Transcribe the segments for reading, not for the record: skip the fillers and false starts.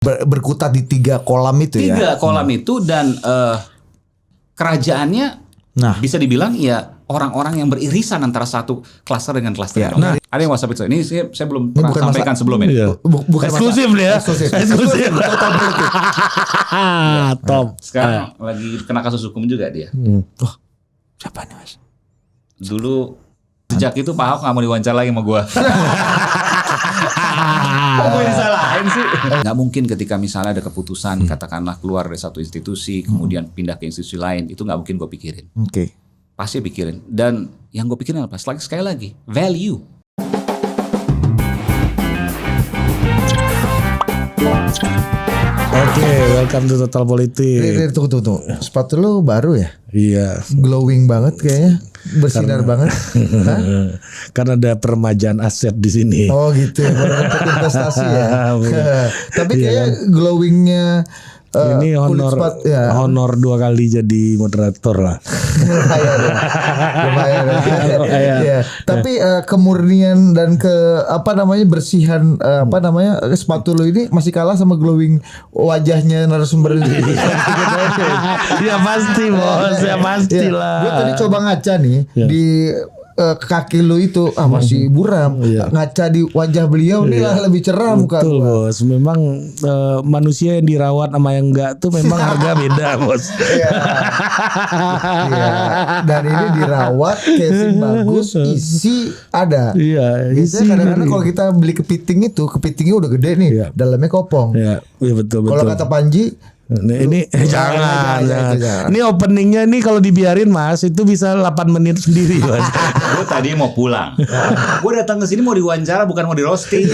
berkutat di 3 kolam itu ya. 3 kolam itu dan kerajaannya bisa dibilang ya orang-orang yang beririsan antara satu klaster dengan klaster yang lain. Ada yang WhatsApp itu. Ini saya belum pernah sampaikan sebelumnya. Iya. Bukan eksklusif ya. Eksklusif. Top. Sekarang lagi kena kasus hukum juga dia. Wah, siapa nih Mas? Dulu sejak itu Pak Ahok gak mau diwawancara lagi sama gua. Kok gue disalahin sih? Gak mungkin ketika misalnya ada keputusan katakanlah keluar dari satu institusi kemudian pindah ke institusi lain, itu gak mungkin gue pikirin. Oke. Pasti pikirin. Dan yang gue pikirin apa? Sekali lagi, value. Oke, welcome to Total Politik. Tunggu. Sepatu lu baru ya? Iya. Glowing banget kayaknya. Bersinar banget. Karena ada peremajaan aset di sini. Oh gitu ya, baru dapat investasi ya. Tapi kayaknya glowingnya ini honor 2 kali jadi moderator lah. Lumayan. Ya. Tapi kemurnian dan bersihan sepatu lu ini masih kalah sama glowing wajahnya narasumber ini. Ya pasti bos, ya pastilah. Gue tadi coba ngaca nih di kaki lu itu masih buram. Ngaca di wajah beliau nih lah lebih cerah muka betul gua. Bos, memang manusia yang dirawat sama yang enggak tuh memang harga beda bos. Iya. Dan ini dirawat, casing bagus, isi ada. Iya. Biasanya kadang-kadang kalau kita beli kepitingnya udah gede nih, dalamnya kopong. Iya betul. Kalau kata Panji, ini jangan. Ini openingnya ini kalau dibiarin Mas itu bisa 8 menit sendiri Mas. Gue tadi mau pulang. Gue datang ke sini mau diwawancara bukan mau di roasting.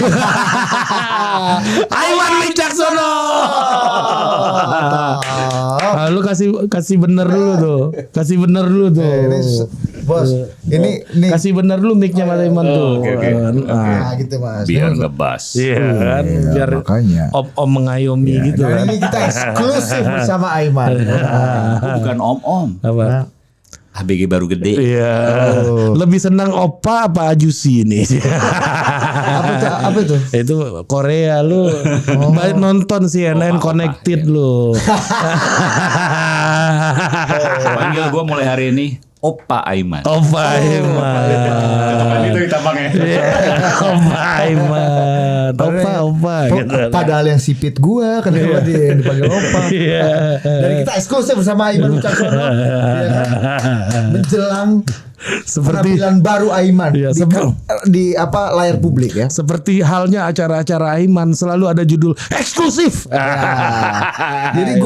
Aiman Wicaksono. Lu kasih bener dulu tuh. Kasih bener dulu tuh. Ini bos, ini kasih bener dulu mic-nya Mas Aiman tuh. Nah, gitu Mas. Biar ngebas. Iya kan, biar makanya om mengayomi gitu dan kan. ini kita eksklusif bersama Aiman. Gue bukan om-om. Apa? ABG baru gede. Iya. Lebih senang opa apa ajusi nih? Apa itu? Itu Korea lu. Baik nonton CNN Connected lu. Panggil gue mulai hari ini Opa Aiman. Opa Aiman. Itu ditambangnya. Opa Aiman. Opa gitu. Padahal yang sipit gua kenapa dia yang dipanggil Opa. Dan kita eksklusif bersama Aiman Wicaksono. Menjelang seperti penampilan baru Aiman di layar publik ya. Seperti halnya acara-acara Aiman selalu ada judul eksklusif. Jadi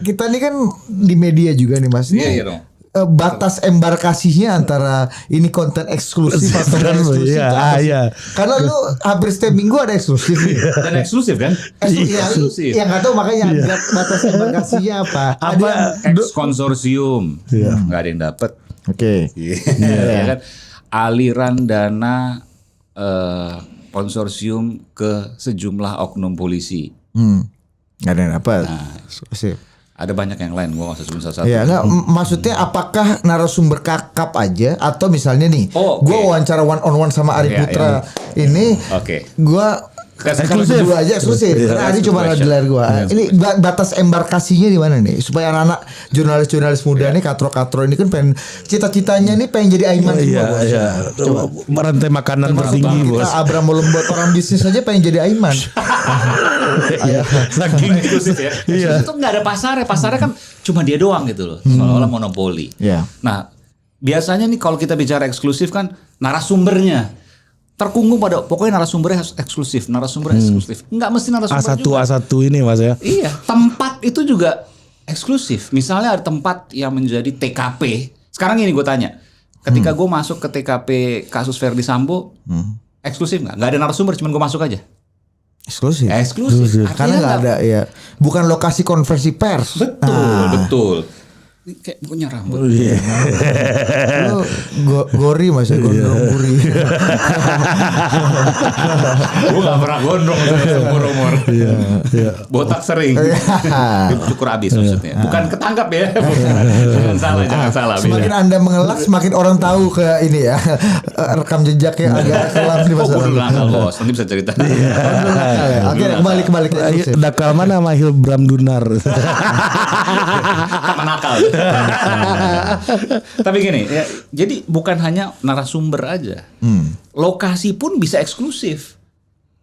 kita nih kan di media juga nih Mas. Iya dong. Batas embarkasihnya antara ini konten eksklusif atau non eksklusif. Iya. Karena lu hampir setiap minggu ada eksklusif nih. Dan eksklusif kan? Eksklusif. Yang nggak tahu makanya batas embarkasinya apa? Ada ex-konsorsium. Nggak ada yang dapat. Oke. Ya kan? Aliran dana konsorsium ke sejumlah oknum polisi. Nggak ada yang dapat. Eksklusif. Ada banyak yang lain, gue gak usah sebut satu-satu. Ya enggak, maksudnya apakah narasumber kakap aja atau misalnya nih, gue wawancara one on one sama Ari Putra ini, gue eksklusif dulu aja eksklusif. Karena Ari cuma ada di layar gue. Ini batas embarkasinya di mana nih? Supaya anak-anak jurnalis muda nih, katro-katro ini kan pengen cita-citanya nih pengen jadi Aiman semua. Coba rantai makanan tertinggi bos. Abraham membuat orang bisnis aja pengen jadi Aiman. Saking eksklusif ya. Eksklusif itu nggak ada pasarnya. Pasarnya kan cuma dia doang gitu loh. Seolah-olah monopoli. Nah biasanya nih kalau kita bicara eksklusif kan narasumbernya terkungkung pada pokoknya narasumbernya eksklusif. Nggak mesti narasumber A1 ini Mas ya. Iya. Tempat itu juga eksklusif. Misalnya ada tempat yang menjadi TKP. Sekarang ini gue tanya. Ketika gue masuk ke TKP kasus Verdi Sambo, eksklusif nggak? Nggak ada narasumber, cuman gue masuk aja. Eksklusif. Eksklusif. Karena nggak ada ya. Bukan lokasi konversi pers. Betul. Ini kayak punya rambut. Lu gori Mas, gondrong gori. Gue gak pernah gondrong umur-umur. Botak sering. Cukur abis maksudnya. Bukan ketangkap ya. Jangan salah. Semakin Anda mengelak, semakin orang tahu ke ini ya. Rekam jejaknya agak kelam di masa lalu. Nakal bos, nanti bisa cerita. Oke, kembali. Nakal mana sama Hilbram Dunar? Sama nakal. Tapi gini ya, jadi bukan hanya narasumber aja, lokasi pun bisa eksklusif.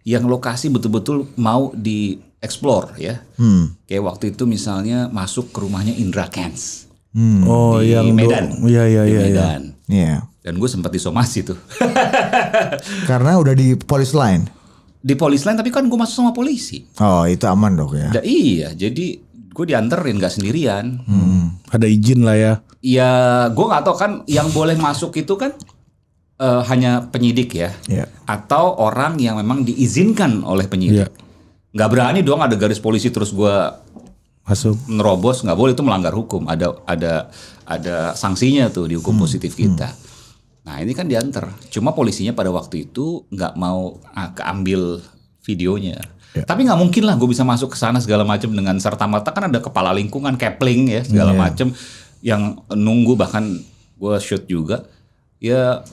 Yang lokasi betul-betul mau dieksplor ya. Kayak waktu itu misalnya masuk ke rumahnya Indra Kents. Di yang Medan. Medan. Iya. Dan gue sempat disomasi tuh. Karena udah di polis line. Di polis line tapi kan gue masuk sama polisi. Oh itu aman dong ya. Iya, jadi gue dianterin gak sendirian. Ada izin lah ya. Ya gue gak tahu kan yang boleh masuk itu kan hanya penyidik ya. Atau orang yang memang diizinkan oleh penyidik. Gak berani dong ada garis polisi terus gue masuk nerobos, nggak boleh, itu melanggar hukum. Ada sanksinya tuh di hukum positif kita. Nah ini kan diantar. Cuma polisinya pada waktu itu nggak mau keambil videonya. Tapi nggak mungkin lah gue bisa masuk ke sana segala macam dengan serta merta, kan ada kepala lingkungan, Kepling ya segala macam yang nunggu, bahkan gue shoot juga. Ya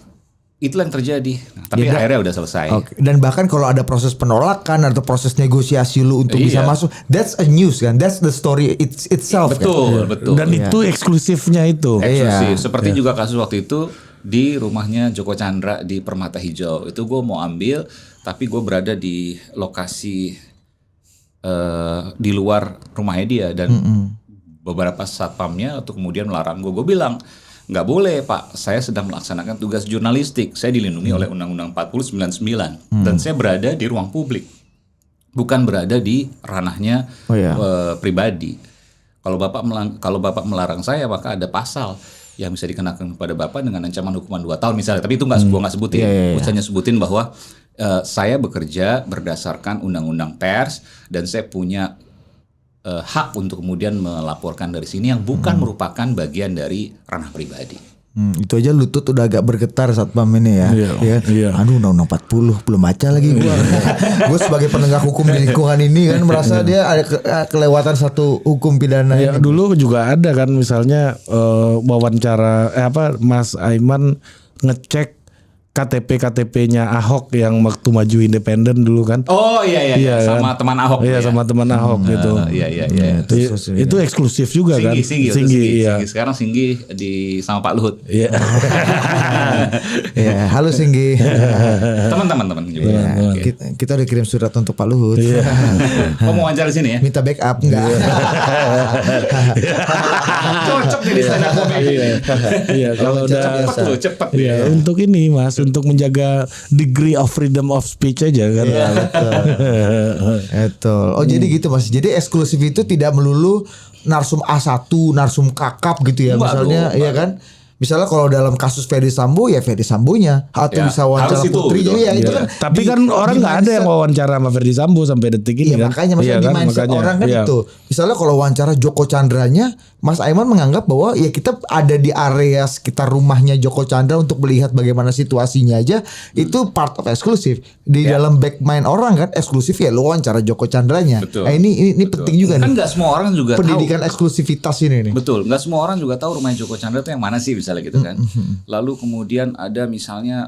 itulah yang terjadi. Nah, tapi akhirnya udah selesai. Dan bahkan kalau ada proses penolakan atau proses negosiasi lu untuk bisa masuk, that's a news kan, that's the story itself. Betul. Dan itu eksklusifnya itu. Eksklusif. Seperti juga kasus waktu itu di rumahnya Joko Chandra di Permata Hijau. Itu gue mau ambil, tapi gue berada di lokasi di luar rumahnya dia, dan beberapa satpamnya untuk kemudian melarang gue. Gue bilang, nggak boleh Pak, saya sedang melaksanakan tugas jurnalistik. Saya dilindungi oleh Undang-Undang 40 99 dan saya berada di ruang publik, bukan berada di ranahnya pribadi. Kalau Bapak melarang saya, maka ada pasal yang bisa dikenakan kepada Bapak dengan ancaman hukuman 2 tahun misalnya. Tapi itu gue nggak sebutin. Gue hanya sebutin bahwa saya bekerja berdasarkan undang-undang pers dan saya punya hak untuk kemudian melaporkan dari sini yang bukan merupakan bagian dari ranah pribadi. Itu aja lutut udah agak bergetar satpam ini ya. Aduh, Undang-Undang 40 belum baca lagi gue. Gue sebagai penegak hukum di lingkungan ini kan merasa dia ada kelewatan satu hukum pidana. Ini. Dulu juga ada kan misalnya wawancara Mas Aiman ngecek KTP-nya Ahok yang waktu maju independen dulu kan. Oh iya sama kan? Teman Ahok. Iya, sama teman Ahok gitu. Iya. Itu eksklusif juga kan. Singgi. Sekarang Singgi sama Pak Luhut. Iya. Halo Singgi. Teman-teman juga. Kita udah kirim surat untuk Pak Luhut. Kok mau wawancara di sini ya? Minta backup enggak? Cocok jadi stand up comedy. Iya, kalau udah cepet. Iya, untuk ini Mas, untuk menjaga degree of freedom of speech aja kan. Betul. Oh jadi gitu Mas. Jadi eksklusif itu tidak melulu narsum A1, narsum kakap gitu ya. Misalnya iya kan. Misalnya kalau dalam kasus Ferdy Sambo ya Ferdy Sambonya, atau bisa wawancara Putri jadi itu kan. Tapi kan orang nggak ada yang wawancara sama Ferdy Sambo sampai detik ini kan. Makanya maksudnya di mindset orang kan itu. Misalnya kalau wawancara Joko Chandranya, Mas Aiman menganggap bahwa ya kita ada di area sekitar rumahnya Joko Chandra untuk melihat bagaimana situasinya aja, itu part of eksklusif. Di dalam back mind orang kan eksklusif ya lo wawancara Joko Chandranya. Nah, ini penting juga kan nih. Nggak semua orang juga pendidikan tahu. Eksklusivitas ini nih. Betul, nggak semua orang juga tahu rumahnya Joko Chandra itu yang mana sih misalnya gitu kan. Lalu kemudian ada misalnya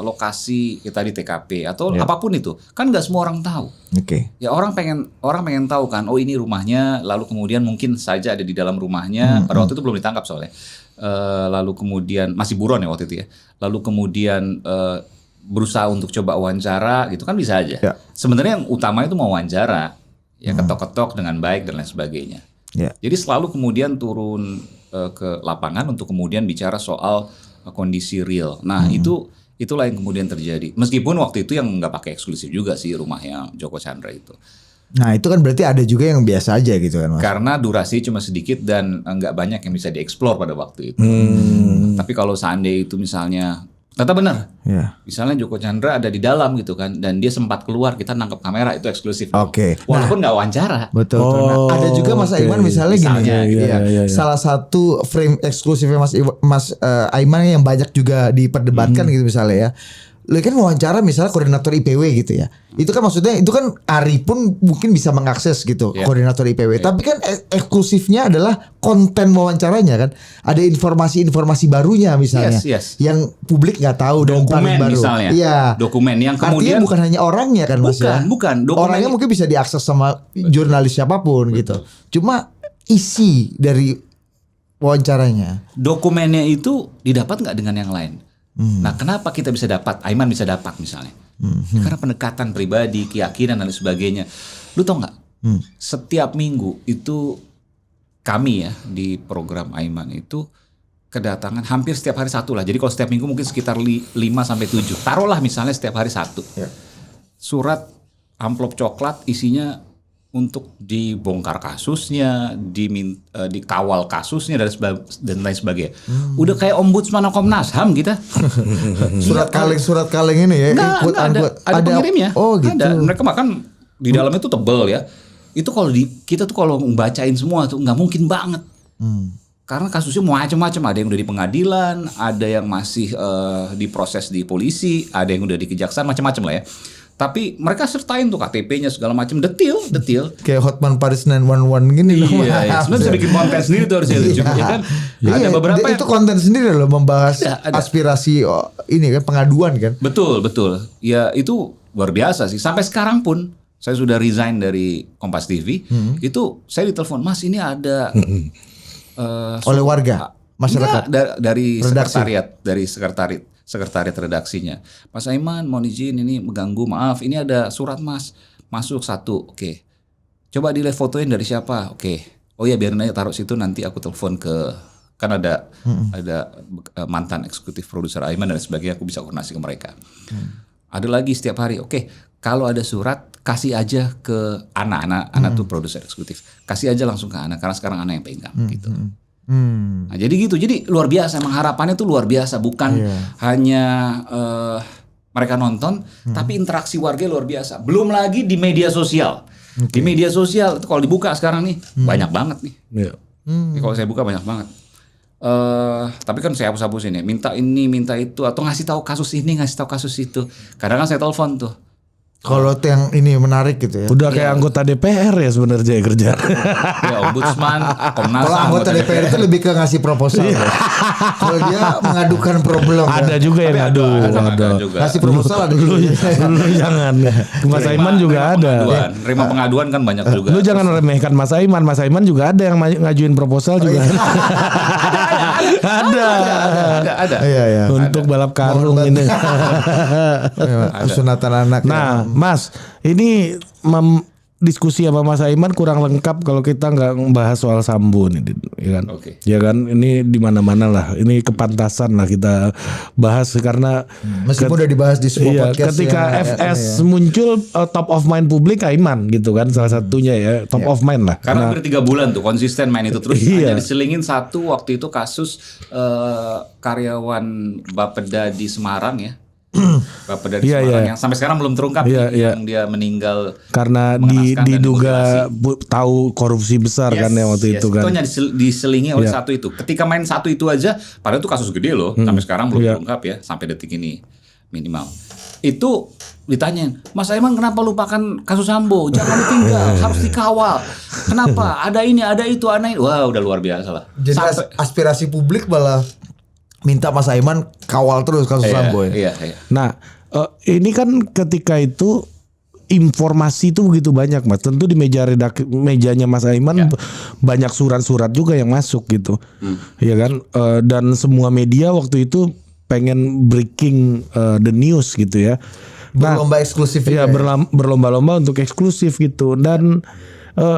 lokasi kita di TKP atau apapun itu, kan nggak semua orang tahu. Ya orang pengen tahu kan, oh ini rumahnya, lalu kemudian mungkin saja ada di dalam rumahnya. Pada waktu itu belum ditangkap soalnya. Lalu kemudian masih buron ya waktu itu ya. Lalu kemudian berusaha untuk coba wawancara gitu kan bisa aja. Sebenarnya yang utama itu mau wawancara, ya ketok-ketok dengan baik dan lain sebagainya. Jadi selalu kemudian turun ke lapangan untuk kemudian bicara soal kondisi real. Nah itulah yang kemudian terjadi. Meskipun waktu itu yang nggak pakai eksklusif juga sih rumahnya Joko Chandra itu. Nah itu kan berarti ada juga yang biasa aja gitu kan Mas. Karena durasi cuma sedikit dan nggak banyak yang bisa dieksplor pada waktu itu. Tapi kalau seandainya itu misalnya Data benar. Ya. Misalnya Joko Chandra ada di dalam gitu kan, dan dia sempat keluar, kita nangkep kamera, itu eksklusif. Oke. Walaupun nggak wawancara. Betul. Nah, ada juga Mas Aiman misalnya gini. Iya. Salah satu frame eksklusifnya Mas Aiman yang banyak juga diperdebatkan gitu misalnya ya. Lu kan wawancara misalnya koordinator IPW gitu ya. Itu kan maksudnya itu kan Ari pun mungkin bisa mengakses gitu koordinator IPW. Tapi kan eksklusifnya adalah konten wawancaranya kan. Ada informasi-informasi barunya misalnya yang publik nggak tahu dan paling baru. Misalnya. Iya. Dokumen yang kemudian artinya bukan hanya orangnya kan Mas ya. Bukan. Orangnya mungkin bisa diakses sama jurnalis siapapun gitu. Cuma isi dari wawancaranya. Dokumennya itu didapat nggak dengan yang lain? Nah, kenapa kita bisa dapat? Aiman bisa dapat misalnya. Karena pendekatan pribadi, keyakinan dan sebagainya. Lu tau nggak? Setiap minggu itu kami ya di program Aiman itu kedatangan hampir setiap hari satu lah. Jadi kalau setiap minggu mungkin sekitar 5 sampai 7. Taruhlah misalnya setiap hari satu. Surat amplop coklat isinya untuk dibongkar kasusnya, dikawal kasusnya dan lain sebagainya. Udah kayak ombudsman Komnas HAM kita. surat kaleng ini ya. Ada pengirimnya. Oh gitu. Ada. Mereka makan di dalamnya tuh tebel ya. Itu kalau kita tuh kalau membacain semua tuh nggak mungkin banget. Karena kasusnya macam-macam, ada yang udah di pengadilan, ada yang masih diproses di polisi, ada yang udah di kejaksaan, macam-macam lah ya. Tapi mereka sertain tuh KTP-nya segala macam detail. Kayak Hotman Paris 911 gini loh. Iya. Sebenarnya bisa bikin konten sendiri tuh harusnya. Ya kan? Ada beberapa itu konten sendiri loh membahas aspirasi ini kan pengaduan kan. Betul. Ya itu luar biasa sih. Sampai sekarang pun saya sudah resign dari Kompas TV. Itu saya ditelepon, "Mas, ini ada oleh warga, masyarakat. Dari sekretariat redaksinya. Mas Aiman, mohon izin ini mengganggu, maaf. Ini ada surat Mas, masuk 1, oke. Coba dilihat fotoin dari siapa, oke. Oh ya biarin aja taruh situ, nanti aku telepon ke, kan ada mantan eksekutif produser Aiman dan sebagainya, aku bisa koordinasi ke mereka. Ada lagi setiap hari, oke. Kalau ada surat kasih aja ke Ana tuh produser eksekutif, kasih aja langsung ke Ana karena sekarang Ana yang pegang gitu. Nah, jadi gitu, jadi luar biasa, emang harapannya tuh luar biasa, bukan hanya mereka nonton, tapi interaksi warga luar biasa. Belum lagi di media sosial. Di media sosial itu kalau dibuka sekarang nih banyak banget nih. Kalau saya buka banyak banget. Tapi kan saya hapus-hapusin ya, minta ini, minta itu, atau ngasih tahu kasus ini, ngasih tahu kasus itu. Kadang kan saya telepon tuh. Kalau yang ini menarik gitu ya. Udah kayak anggota DPR ya sebenarnya kerja. Ya ombudsman, Komnas. Kalau anggota DPR itu lebih ke ngasih proposal. Kalau dia mengadukan problem. Ada juga yang ngadu. Ada. Ngasih proposal ada. Lu jangan. Mas Aiman juga ada. Terima pengaduan kan banyak juga. Lu jangan remehkan Mas Aiman. Mas Aiman juga ada yang ngajuin proposal juga. Ada. Iya. Untuk balap karung ini. Sunatan anak. Nah, Mas, ini diskusi sama Mas Aiman kurang lengkap kalau kita nggak membahas soal Sambo nih, ya kan? Ya kan, ini di mana-mana lah. Ini kepantasan lah kita bahas karena meskipun udah dibahas di semua podcast. Ketika FS muncul top of mind publik Aiman gitu kan, salah satunya ya top of mind lah. Karena hampir 3 bulan tuh konsisten main itu terus. Hanya diselingin satu waktu itu kasus karyawan Bapeda di Semarang ya. Bapeda di Semarang yang sampai sekarang belum terungkap yang dia meninggal karena diduga tahu korupsi besar kan ya waktu itu kan. Itu hanya diselingi oleh satu itu. Ketika main satu itu aja, padahal itu kasus gede loh. Sampai sekarang belum terungkap ya, sampai detik ini minimal. Itu ditanyain, Mas Aiman kenapa lupakan kasus Sambo? Jangan ditinggal, harus dikawal. Kenapa? Ada ini, ada itu, ada ini. Wah, udah luar biasa lah. Jadi aspirasi publik malah minta Mas Aiman kawal terus kasus Sambo ya. Iya. Nah, ini kan ketika itu informasi itu begitu banyak Mas. Tentu di mejanya Mas Aiman banyak surat-surat juga yang masuk gitu. Ya kan? Dan semua media waktu itu pengen breaking the news gitu ya. Berlomba eksklusif. Iya, berlomba-lomba untuk eksklusif gitu. Dan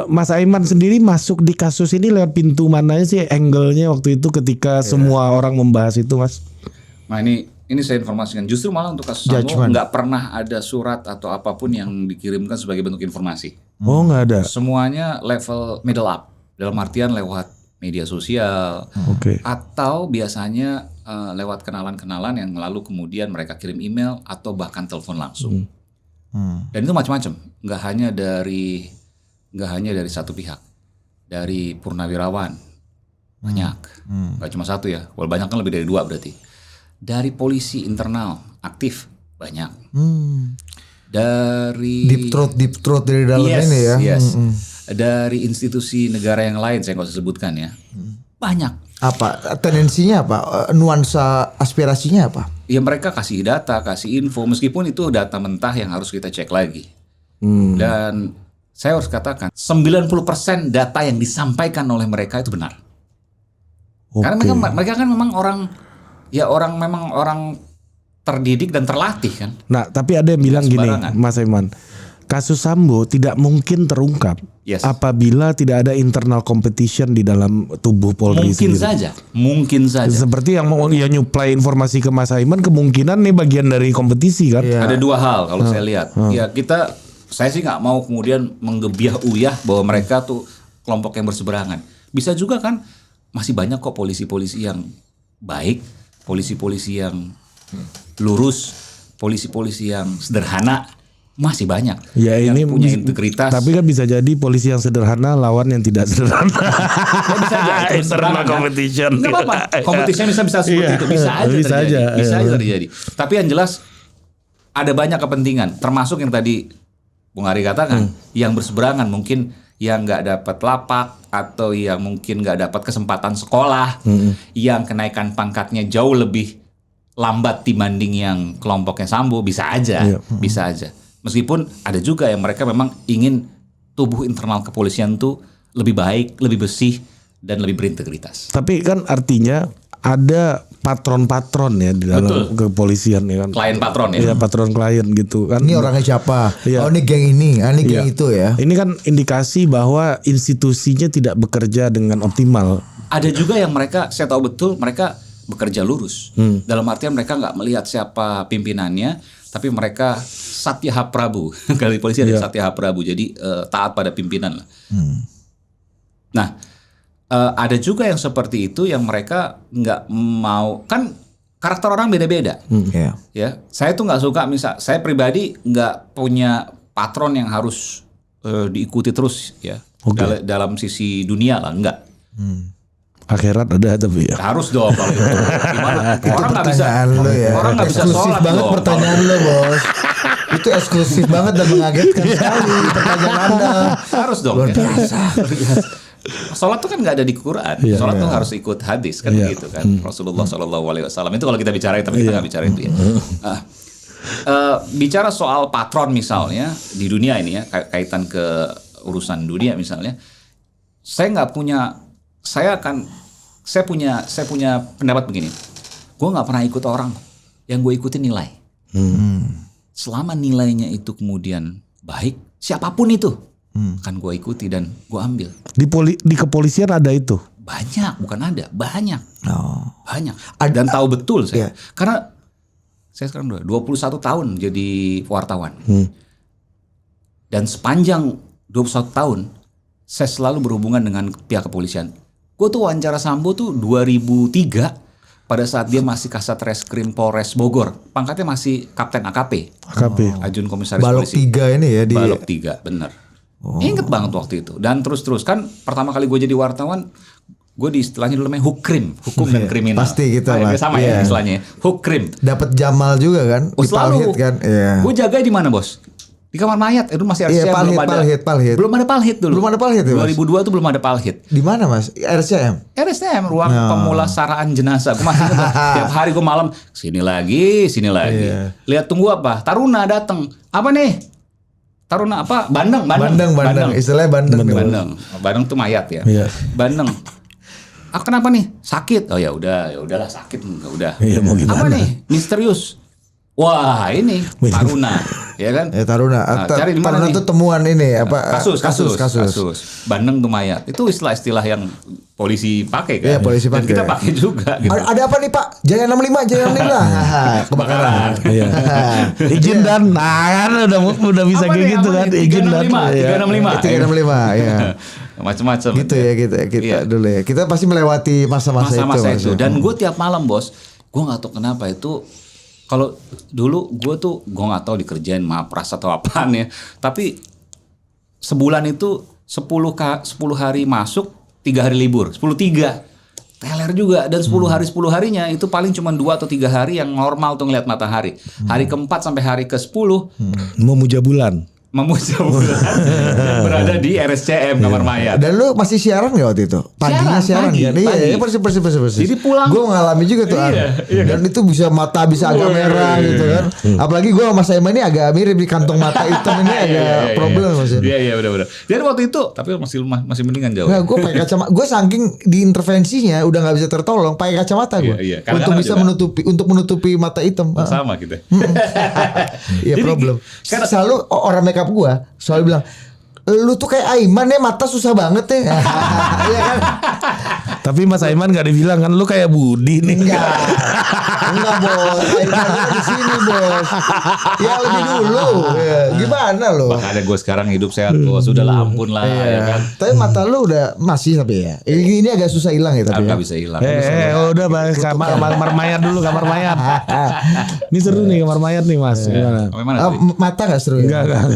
Mas Aiman sendiri masuk di kasus ini lewat pintu mana sih, angle-nya waktu itu ketika semua orang membahas itu, Mas? Nah ini saya informasikan, justru malah untuk kasus Sambo nggak pernah ada surat atau apapun yang dikirimkan sebagai bentuk informasi. Oh, nggak ada. Semuanya level middle up, dalam artian lewat media sosial, atau biasanya lewat kenalan-kenalan yang lalu kemudian mereka kirim email atau bahkan telepon langsung. Dan itu macam-macam, nggak hanya dari satu pihak, dari purnawirawan banyak, nggak cuma satu ya, kalau banyak kan lebih dari 2 berarti. Dari polisi internal aktif banyak, dari deep throat dari dalam ini ya. Dari institusi negara yang lain saya nggak usah sebutkan ya, banyak. Apa tendensinya apa? Nuansa aspirasinya apa? Ya mereka kasih data, kasih info, meskipun itu data mentah yang harus kita cek lagi. Dan saya harus katakan 90% data yang disampaikan oleh mereka itu benar. Karena mereka kan memang orang terdidik dan terlatih kan. Nah, tapi ada yang bilang gini, Mas Aiman, kasus Sambo tidak mungkin terungkap apabila tidak ada internal competition di dalam tubuh Polri sendiri. Mungkin saja. Seperti yang mau nyuplai informasi ke Mas Aiman, kemungkinan nih bagian dari kompetisi kan. Ada 2 hal kalau saya lihat. Ya saya sih nggak mau kemudian menggebiah-uyah bahwa mereka tuh kelompok yang berseberangan. Bisa juga kan masih banyak kok polisi-polisi yang baik, polisi-polisi yang lurus, polisi-polisi yang sederhana. Masih banyak yang punya integritas. Tapi kan bisa jadi polisi yang sederhana lawan yang tidak sederhana. Bisa aja internal competition. Enggak apa-apa. Kompetisinya bisa seperti itu. Bisa aja terjadi. Tapi yang jelas ada banyak kepentingan, termasuk yang tadi Bung Ari katakan, yang berseberangan, mungkin yang nggak dapat lapak atau yang mungkin nggak dapat kesempatan sekolah, yang kenaikan pangkatnya jauh lebih lambat dibanding yang kelompoknya Sambo, bisa aja. Meskipun ada juga yang mereka memang ingin tubuh internal kepolisian tuh lebih baik, lebih bersih, dan lebih berintegritas. Tapi kan artinya ada patron-patron ya di dalam kepolisian ya kan. Klien patron ya. Iya, patron klien gitu kan. Ini orangnya siapa? Oh ini geng ini, ini geng itu ya. Ini kan indikasi bahwa institusinya tidak bekerja dengan optimal. Ada juga yang mereka, saya tahu betul mereka bekerja lurus. Dalam artian mereka nggak melihat siapa pimpinannya, tapi mereka Satya Prabu. Kali polisi ada Satya Prabu, jadi taat pada pimpinan lah. Nah, ada juga yang seperti itu yang mereka nggak mau, kan karakter orang beda-beda. Ya, saya tuh nggak suka, saya pribadi nggak punya patron yang harus diikuti terus ya. Dalam sisi dunia lah, enggak. Akhirat ada tapi ya. Harus dong kalau itu. Gimana? Orang nggak bisa. Orang nggak bisa sholat banget dong. Pertanyaan lo bos. Itu eksklusif banget dan mengagetkan sekali pertanyaan Anda. Harus dong. Luar biasa. Sholat tuh kan nggak ada di Quran. Sholat tuh harus ikut hadis kan begitu kan. Rasulullah SAW itu kalau kita bicara, tapi kita nggak bicara itu ya. Bicara soal patron misalnya di dunia ini ya, kaitan ke urusan dunia misalnya, saya punya pendapat begini. Gue nggak pernah ikut orang, yang gue ikutin nilai. Selama nilainya itu kemudian baik, siapapun itu kan gue ikuti dan gue ambil. Di kepolisian ada itu? Banyak, bukan ada, banyak. Banyak. Dan tahu betul saya. Karena saya sekarang udah 21 tahun jadi wartawan. Dan sepanjang 21 tahun saya selalu berhubungan dengan pihak kepolisian. Gue tuh wawancara Sambo tuh 2003 pada saat dia masih Kasat Reskrim Polres Bogor. Pangkatnya masih Kapten AKP. Ajun Komisaris Balok Polisi. Balok 3 ini ya. Balok 3, bener. Ingat banget waktu itu. Dan terus-terus kan pertama kali gue jadi wartawan, gue di istilahnya dulu namanya Hukrim, hukum dan kriminal. Pasti gitu lah. Sama ya istilahnya. Hukrim. Dapat Jamal juga kan? Di Palhit kan? Gue jaga di mana bos? Di kamar mayat, itu masih RCM, Palhit. Belum ada Palhit dulu. Belum ada Palhit ya, 2002 tuh belum ada Palhit. Di mana Mas? RCM, ruang pemulasaraan jenazah. Gue masih tiap hari gue malam sini lagi. Lihat tunggu apa? Taruna datang. Apa nih? Taruna apa? Bandeng. Istilahnya Bandeng. Bandeng tuh mayat ya. Bandeng. Kenapa nih? Sakit. Oh ya udahlah sakit, udah. Mau gimana? Apa nih? Misterius. Wah ini Taruna, ya kan? Taruna. Cari di mana Taruna itu temuan ini apa? Kasus. Bandeng tuh mayat. Itu istilah yang polisi pakai kan? Iya, polisi pakai. Dan kita pakai juga. Gitu. Ada apa nih Pak? Jaya 65. Kebakaran. Izin dan kan udah bisa kayak gitu kan? Izin dan 365 ya. Macam-macam. Gitu ya kita dulu ya. Kita pasti melewati masa-masa itu. Dan gue tiap malam bos gue nggak tahu kenapa itu. Kalau dulu gue nggak tahu dikerjain mapras atau apaan ya. Tapi sebulan itu 10 hari masuk, 3 hari libur, 10-3. Teler juga, dan 10 harinya itu paling cuma 2 atau 3 hari yang normal tuh ngeliat matahari. Hari keempat sampai hari ke-10 memuja bulan. Dan berada di RSCM kamar mayat. Dan lu masih siaran gak waktu itu? Paginya siaran kan? Iya, persis. Jadi pulang. Gue mengalami juga tuh. Dan itu bisa mata bisa agak merah gitu kan. Apalagi gue sama Mas Aiman ini agak mirip di kantong mata hitam ini agak problem maksudnya. Iya benar. Dan waktu itu tapi masih mendingan jauh. Nah, gue pakai kacamata. Gue saking diintervensinya udah nggak bisa tertolong, pakai kacamata gue. Untuk bisa menutupi mata hitam. Sama gitu. Iya problem. Karena selalu orang makeup gue selalu bilang, lu tuh kayak Aiman ya, mata susah banget ya. Iya kan? Tapi Mas Aiman gak dibilang kan lu kayak Budi nih. Enggak bos, Aiman di sini bos. Ya lebih dulu. Ya, gimana lo? Makanya gue sekarang hidup sehat bos, sudah lah ampun lah ya kan. Tapi mata lu udah masih tapi ya. Ini agak susah hilang ya tapi. Gak bisa hilang. Udah bahas kamar mayat dulu, kamar mayat. Ini seru nih kamar mayat nih Mas. Gimana? Mata gak seru ya? Enggak.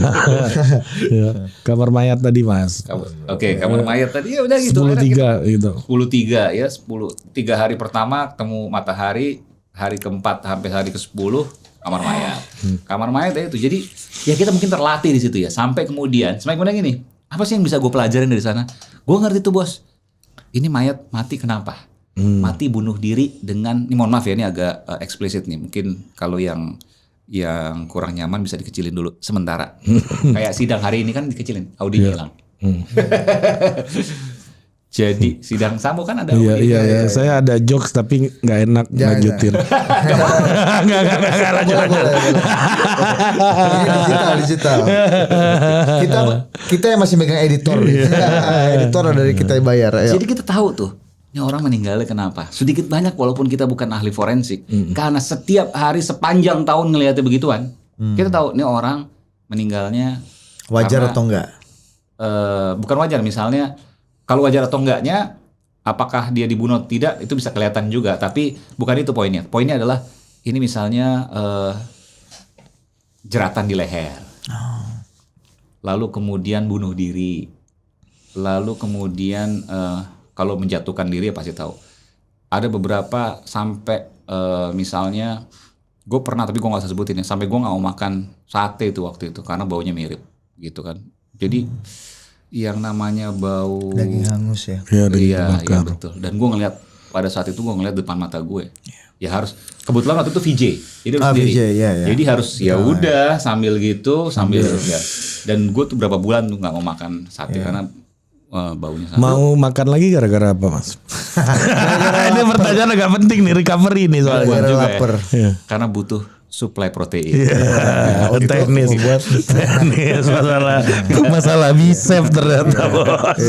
Kamar mayat tadi Mas. Oke, kamar mayat tadi ya udah gitu. 10-3 gitu. 10-3 ya, 3 hari pertama ketemu matahari, hari keempat sampai hari ke-10 kamar mayat. Kamar mayat ya itu. Jadi ya kita mungkin terlatih di situ ya. Sampai kemudian gini, apa sih yang bisa gue pelajarin dari sana? Gue ngerti tuh bos. Ini mayat mati kenapa? Mati bunuh diri dengan, ini mohon maaf ya, ini agak eksplisit nih. Mungkin kalau yang kurang nyaman bisa dikecilin dulu sementara. Kayak sidang hari ini kan dikecilin, audionya hilang. Jadi sidang Sambo kan ada audio. Iya. Saya ada jokes tapi nggak enak lanjutin. Nggak lanjut. Digital. Kita yang masih megang editor. Editor dari kita yang bayar. Jadi kita tahu tuh, ini orang meninggalnya kenapa? Sedikit banyak walaupun kita bukan ahli forensik, karena setiap hari sepanjang tahun ngelihatnya begituan, kita tahu ini orang meninggalnya wajar karena, atau enggak? Bukan wajar, misalnya kalau wajar atau enggaknya, apakah dia dibunuh atau tidak itu bisa kelihatan juga. Tapi bukan itu poinnya. Poinnya adalah ini misalnya jeratan di leher, lalu kemudian bunuh diri, lalu kemudian kalau menjatuhkan diri ya pasti tahu. Ada beberapa sampai misalnya gue pernah, tapi gue nggak usah sebutin ya, sampai gue nggak mau makan sate itu waktu itu karena baunya mirip gitu kan. Jadi yang namanya bau daging hangus ya. Iya betul. Dan gue ngeliat pada saat itu gue ngeliat depan mata gue. Ya harus, kebetulan waktu itu VJ, jadi harus sendiri. Jadi harus ya udah sambil gitu sambil ya. Dan gue tuh berapa bulan tuh nggak mau makan sate karena baunya sama. Mau makan lagi gara-gara apa Mas? Ini pertanyaan agak penting nih, recovery nih soalnya. Gara-gara lapar. Ya. Karena butuh supply protein. Teknis masalah bicep ternyata bos.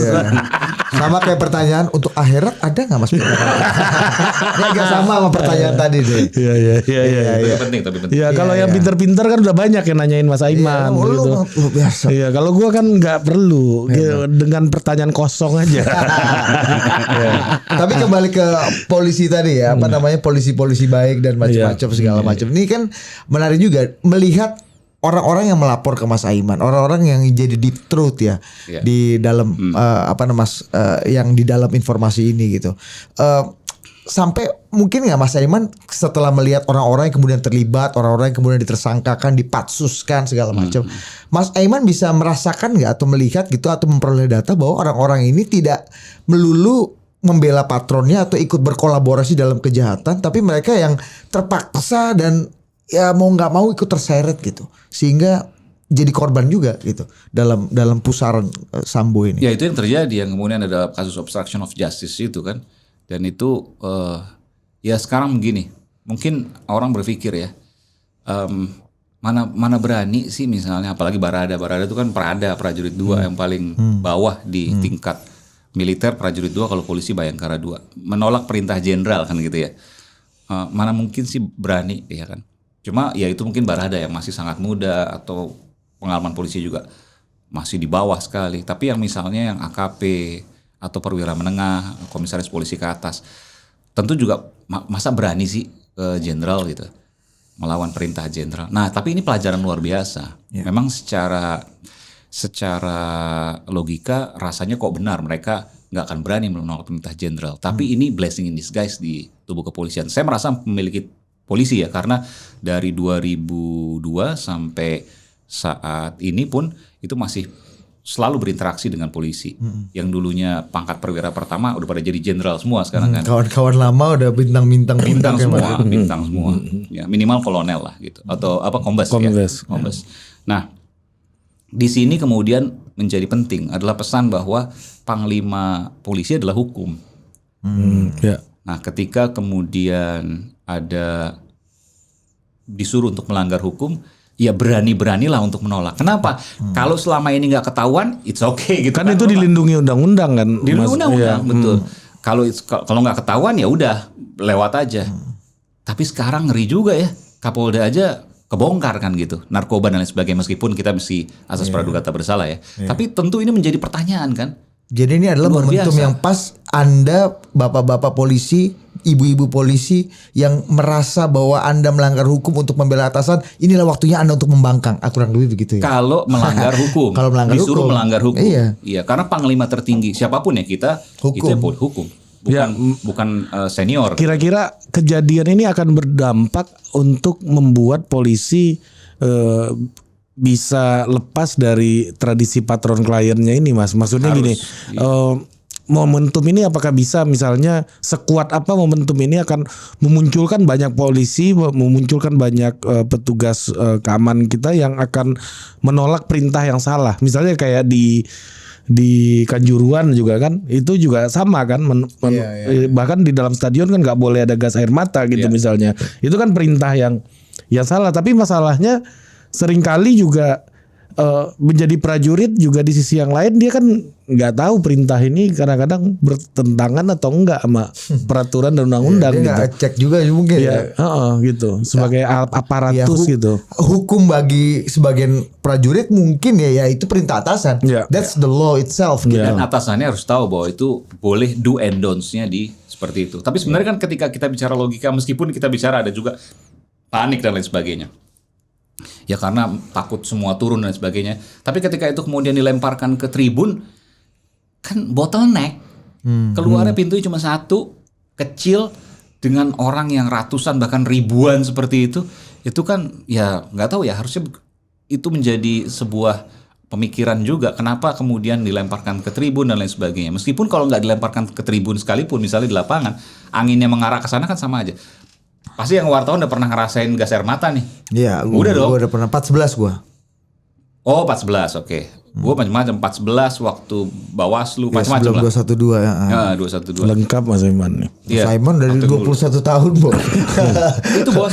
Sama kayak pertanyaan untuk akhirat ada nggak Mas? Ini agak sama pertanyaan tadi deh. Iya. Penting. Ya kalau yang pinter-pinter kan udah banyak yang nanyain Mas Aiman gitu. Iya, kalau gua kan nggak perlu dengan pertanyaan kosong aja. Tapi kembali ke polisi tadi ya, apa namanya, polisi-polisi baik dan macam-macam segala macam. Ini kan menarik juga melihat orang-orang yang melapor ke Mas Aiman, orang-orang yang jadi deep truth ya di dalam yang di dalam informasi ini gitu. Sampai mungkin nggak Mas Aiman setelah melihat orang-orang yang kemudian terlibat, orang-orang yang kemudian ditersangkakan, dipatsuskan segala macam, Mas Aiman bisa merasakan nggak atau melihat gitu atau memperoleh data bahwa orang-orang ini tidak melulu membela patronnya atau ikut berkolaborasi dalam kejahatan, tapi mereka yang terpaksa dan ya mau nggak mau ikut terseret gitu, sehingga jadi korban juga gitu dalam pusaran Sambo ini. Ya itu yang terjadi, yang kemudian ada kasus obstruction of justice itu kan, dan itu ya sekarang begini, mungkin orang berpikir ya mana berani sih misalnya, apalagi Barada itu kan prajurit 2 yang paling bawah di tingkat militer, prajurit 2, kalau polisi Bayangkara 2, menolak perintah jenderal kan gitu ya. Mana mungkin sih berani ya kan. Cuma ya itu mungkin Barada yang masih sangat muda atau pengalaman polisi juga masih di bawah sekali. Tapi yang misalnya yang AKP atau perwira menengah, komisaris polisi ke atas, tentu juga masa berani sih jenderal gitu, melawan perintah jenderal. Nah, tapi ini pelajaran luar biasa. Memang secara logika rasanya kok benar mereka nggak akan berani menolak perintah jenderal. Tapi ini blessing in disguise di tubuh kepolisian. Saya merasa memiliki polisi ya, karena dari 2002 sampai saat ini pun itu masih selalu berinteraksi dengan polisi. Yang dulunya pangkat perwira pertama udah pada jadi jenderal semua sekarang kan. Kawan-kawan lama udah bintang semua, bintang semua. Ya, minimal kolonel lah gitu. Atau apa kombes. Kombes. Nah, di sini kemudian menjadi penting adalah pesan bahwa panglima polisi adalah hukum. Nah, ketika kemudian ada disuruh untuk melanggar hukum, ya berani-beranilah untuk menolak. Kenapa? Kalau selama ini nggak ketahuan, it's okay gitu. Kan itu dilindungi undang-undang kan. Dilindungi undang-undang, betul. Kalau nggak ketahuan ya udah lewat aja. Tapi sekarang ngeri juga ya, Kapolda aja kebongkar kan gitu, narkoba dan lain sebagainya, meskipun kita mesti asas praduga tak bersalah ya. Tapi tentu ini menjadi pertanyaan kan. Jadi ini adalah momentum yang pas Anda bapak-bapak polisi, ibu-ibu polisi yang merasa bahwa Anda melanggar hukum untuk membela atasan, inilah waktunya Anda untuk membangkang. Kurang lebih begitu ya. Kalau melanggar hukum, kalau disuruh melanggar hukum. Iya, karena panglima tertinggi siapapun ya kita hukum. Bukan senior. Kira-kira kejadian ini akan berdampak untuk membuat polisi bisa lepas dari tradisi patron kliennya ini, Mas. Maksudnya gini, momentum ini apakah bisa misalnya sekuat apa momentum ini akan memunculkan banyak polisi, memunculkan banyak petugas keamanan kita yang akan menolak perintah yang salah. Misalnya kayak di Kanjuruhan juga kan, itu juga sama kan, bahkan di dalam stadion kan nggak boleh ada gas air mata gitu misalnya. Itu kan perintah yang salah. Tapi masalahnya seringkali juga menjadi prajurit juga di sisi yang lain dia kan nggak tahu perintah ini kadang-kadang bertentangan atau enggak sama peraturan dan undang-undang gitu. Dia cek juga mungkin gitu sebagai aparatus gitu. Hukum bagi sebagian prajurit mungkin ya itu perintah atasan. That's the law itself. Dan atasannya harus tahu bahwa itu boleh do and don'ts-nya di seperti itu. Tapi sebenarnya kan ketika kita bicara logika, meskipun kita bicara ada juga panik dan lain sebagainya. Ya karena takut semua turun dan sebagainya. Tapi ketika itu kemudian dilemparkan ke tribun, kan bottleneck. Keluarnya pintunya cuma satu, kecil, dengan orang yang ratusan bahkan ribuan seperti itu kan ya nggak tahu ya, harusnya itu menjadi sebuah pemikiran juga. Kenapa kemudian dilemparkan ke tribun dan lain sebagainya. Meskipun kalau nggak dilemparkan ke tribun sekalipun, misalnya di lapangan, anginnya mengarah ke sana kan sama aja. Pasti yang wartawan udah pernah ngerasain gas air mata nih. Iya, udah dong. Gue udah pernah 14 gue. Oh 14, oke. Gue macam-macam 14 waktu Bawaslu macam-macam lah. 212 ya. 212. Lengkap Mas Aiman nih. Mas Aiman dari 21 tahun, Bos. Itu Bos,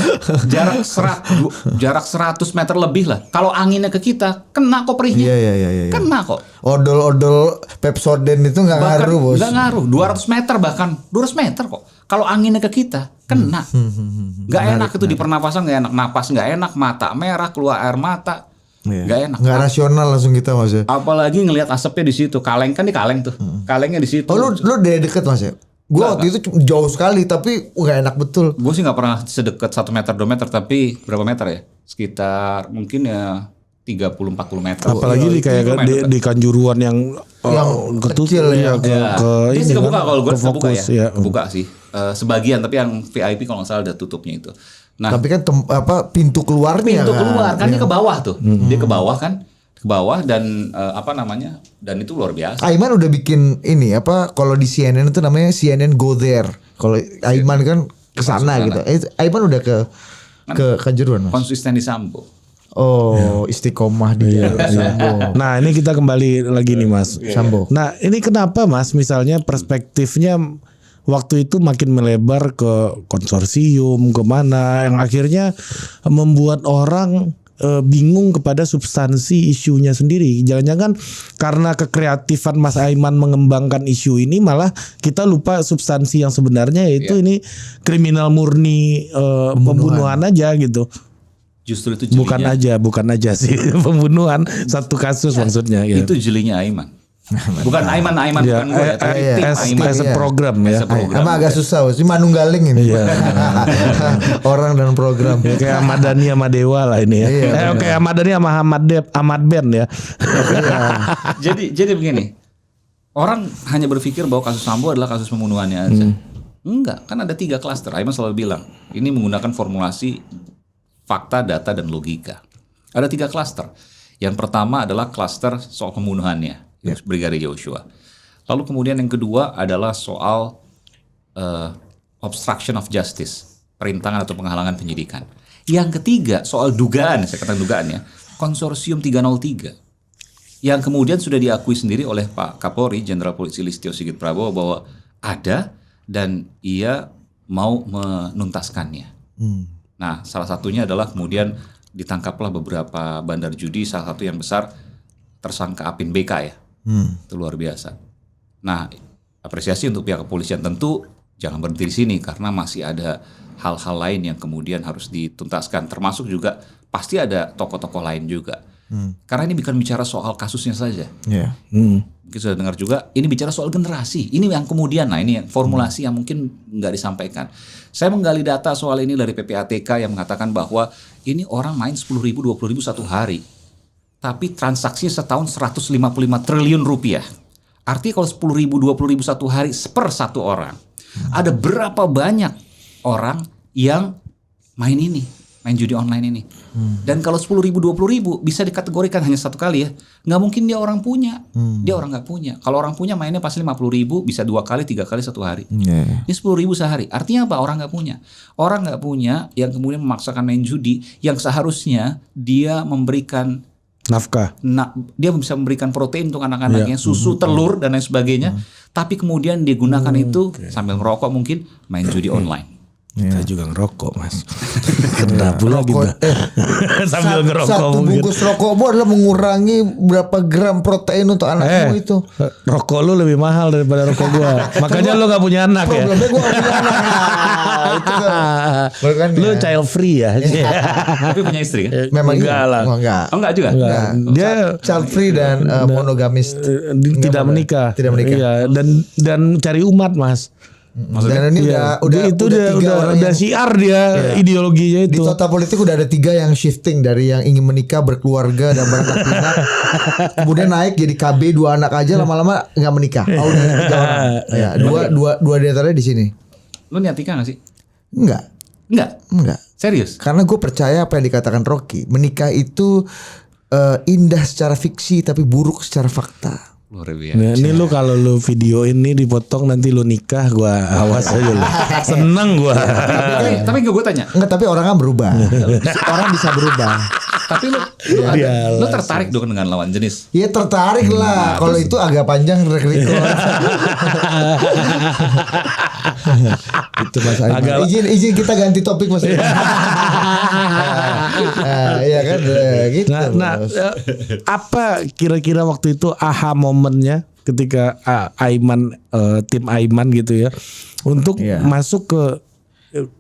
jarak 100 meter lebih lah. Kalau anginnya ke kita, kena kok perihnya. Iya. Kena kok. Odol-odol Pepsodent itu enggak ngaruh, Bos. Enggak ngaruh. 200 meter bahkan 200 meter kok. Kalau anginnya ke kita, kena. Enggak enak itu di pernapasan, enggak enak. Napas enggak enak, mata merah, keluar air mata. Nggak enak. Nggak rasional langsung kita, Mas ya. Apalagi ngelihat asapnya di situ. Kaleng kan di kaleng tuh. Kalengnya di situ. Oh, lu dari deket, Mas ya? Gue waktu itu jauh sekali tapi nggak enak betul. Gue sih nggak pernah sedekat 1 meter 2 meter, tapi berapa meter ya? Sekitar mungkin ya 30-40 meter. Apalagi di Kanjuruhan yang kecil ya. Ini sih kebuka kalau gue kebuka sih. Sebagian, tapi yang VIP kalau nggak salah ada tutupnya itu. Nah, tapi kan pintu keluarnya kan dia ke bawah tuh. Dia ke bawah kan, ke bawah dan dan itu luar biasa. Aiman udah bikin ini kalau di CNN itu namanya CNN Go There. Kalau Aiman kan ke sana gitu. Aiman udah ke Kanjuruhan, Mas. Konsisten di Sambo. Istiqomah di Sambo. Nah, ini kita kembali lagi nih, Mas. Sambo. Nah, ini kenapa, Mas, misalnya perspektifnya waktu itu makin melebar ke konsorsium, kemana, yang akhirnya membuat orang bingung kepada substansi isunya sendiri. Jangan-jangan karena kekreatifan Mas Aiman mengembangkan isu ini, malah kita lupa substansi yang sebenarnya, yaitu ini kriminal murni, pembunuhan aja gitu. Justru itu jelinya. Bukan aja sih pembunuhan satu kasus maksudnya. Itu jelinya Aiman. Bukan Aiman Ya, bukan gue ya, tapi tim Aiman. as a program ya. Emang agak susah sih Manunggaling ini. Orang dan program. Ya, kayak Ahmad Dhani sama Dewa lah ini ya. Oke, Ahmad Dhani sama Ahmad Ben ya. Jadi begini. Orang hanya berpikir bahwa kasus Sambo adalah kasus pembunuhannya aja. Enggak, kan ada 3 klaster. Aiman selalu bilang, ini menggunakan formulasi fakta, data, dan logika. Ada 3 klaster. Yang pertama adalah klaster soal pembunuhannya. Brigadir Joshua. Lalu kemudian yang kedua adalah soal obstruction of justice, perintangan atau penghalangan penyidikan. Yang ketiga soal dugaan, saya katakan dugaannya, konsorsium 303. Yang kemudian sudah diakui sendiri oleh Pak Kapolri, Jenderal Polisi Listio Sigit Prabowo bahwa ada dan ia mau menuntaskannya. Nah, salah satunya adalah kemudian ditangkaplah beberapa bandar judi, salah satu yang besar tersangka Apin BK ya. Itu luar biasa. Nah, apresiasi untuk pihak kepolisian, tentu jangan berhenti di sini karena masih ada hal-hal lain yang kemudian harus dituntaskan, termasuk juga pasti ada tokoh-tokoh lain juga. Karena ini bukan bicara soal kasusnya saja. Mungkin sudah dengar juga, ini bicara soal generasi. Ini yang kemudian, nah ini formulasi yang mungkin nggak disampaikan. Saya menggali data soal ini dari PPATK yang mengatakan bahwa ini orang main 10.000, 20.000 satu hari. Tapi transaksinya setahun 155 triliun rupiah. Artinya kalau 10.000, 20.000 satu hari per satu orang. Ada berapa banyak orang yang main judi online ini. Dan kalau 10.000, 20.000 bisa dikategorikan hanya satu kali ya. Nggak mungkin dia orang punya. Dia orang nggak punya. Kalau orang punya mainnya pasti 50.000, bisa 2 kali, 3 kali satu hari. Ini 10.000 sehari. Artinya apa? Orang nggak punya. Orang nggak punya yang kemudian memaksakan main judi yang seharusnya dia memberikan nafkah. Dia bisa memberikan protein untuk anak-anaknya, susu, telur dan lain sebagainya. Tapi kemudian dia gunakan itu sambil ngerokok mungkin main judi online. Saya juga ngerokok mas. Kena pula gitu. Sambil ngerokok satu mungkin. bungkus rokokmu adalah mengurangi berapa gram protein untuk anakmu itu. Rokok lu lebih mahal daripada rokok gua. Makanya lu gak punya anak ya. Problemnya gua gak punya anak. Itu kan. Lu child free ya. Tapi punya istri kan? Memang enggak lah. Enggak juga. Enggak. Dia child free dan monogamis. Tidak menikah. Tidak menikah. Iya, dan cari umat mas. Maksudnya? Dan ini udah siar dia ideologinya itu. Di total politik udah ada 3 yang shifting dari yang ingin menikah, berkeluarga dan beranak pinak. Kemudian naik jadi KB 2 anak aja, lama-lama nggak menikah. Oh, udah 3 orang. Ya, dua di antaranya di sini. Lu niat nikah nggak sih? Enggak. Serius? Karena gue percaya apa yang dikatakan Rocky. Menikah itu indah secara fiksi tapi buruk secara fakta. Luar biasa. Nah, ini lu kalau lu video ini dipotong nanti lu nikah, gua awas aja lu. Seneng gua. Tapi gue tanya. Enggak, tapi orang kan berubah. Orang bisa berubah. Tapi lu tertarik dong dengan lawan jenis? Iya tertarik lah. Kalau itu agak panjang record. Itu Mas Aiman. Izin kita ganti topik Mas Aiman. Iya kan gitu. Nah, apa kira-kira waktu itu aha momennya ketika Aiman tim Aiman gitu ya untuk masuk ke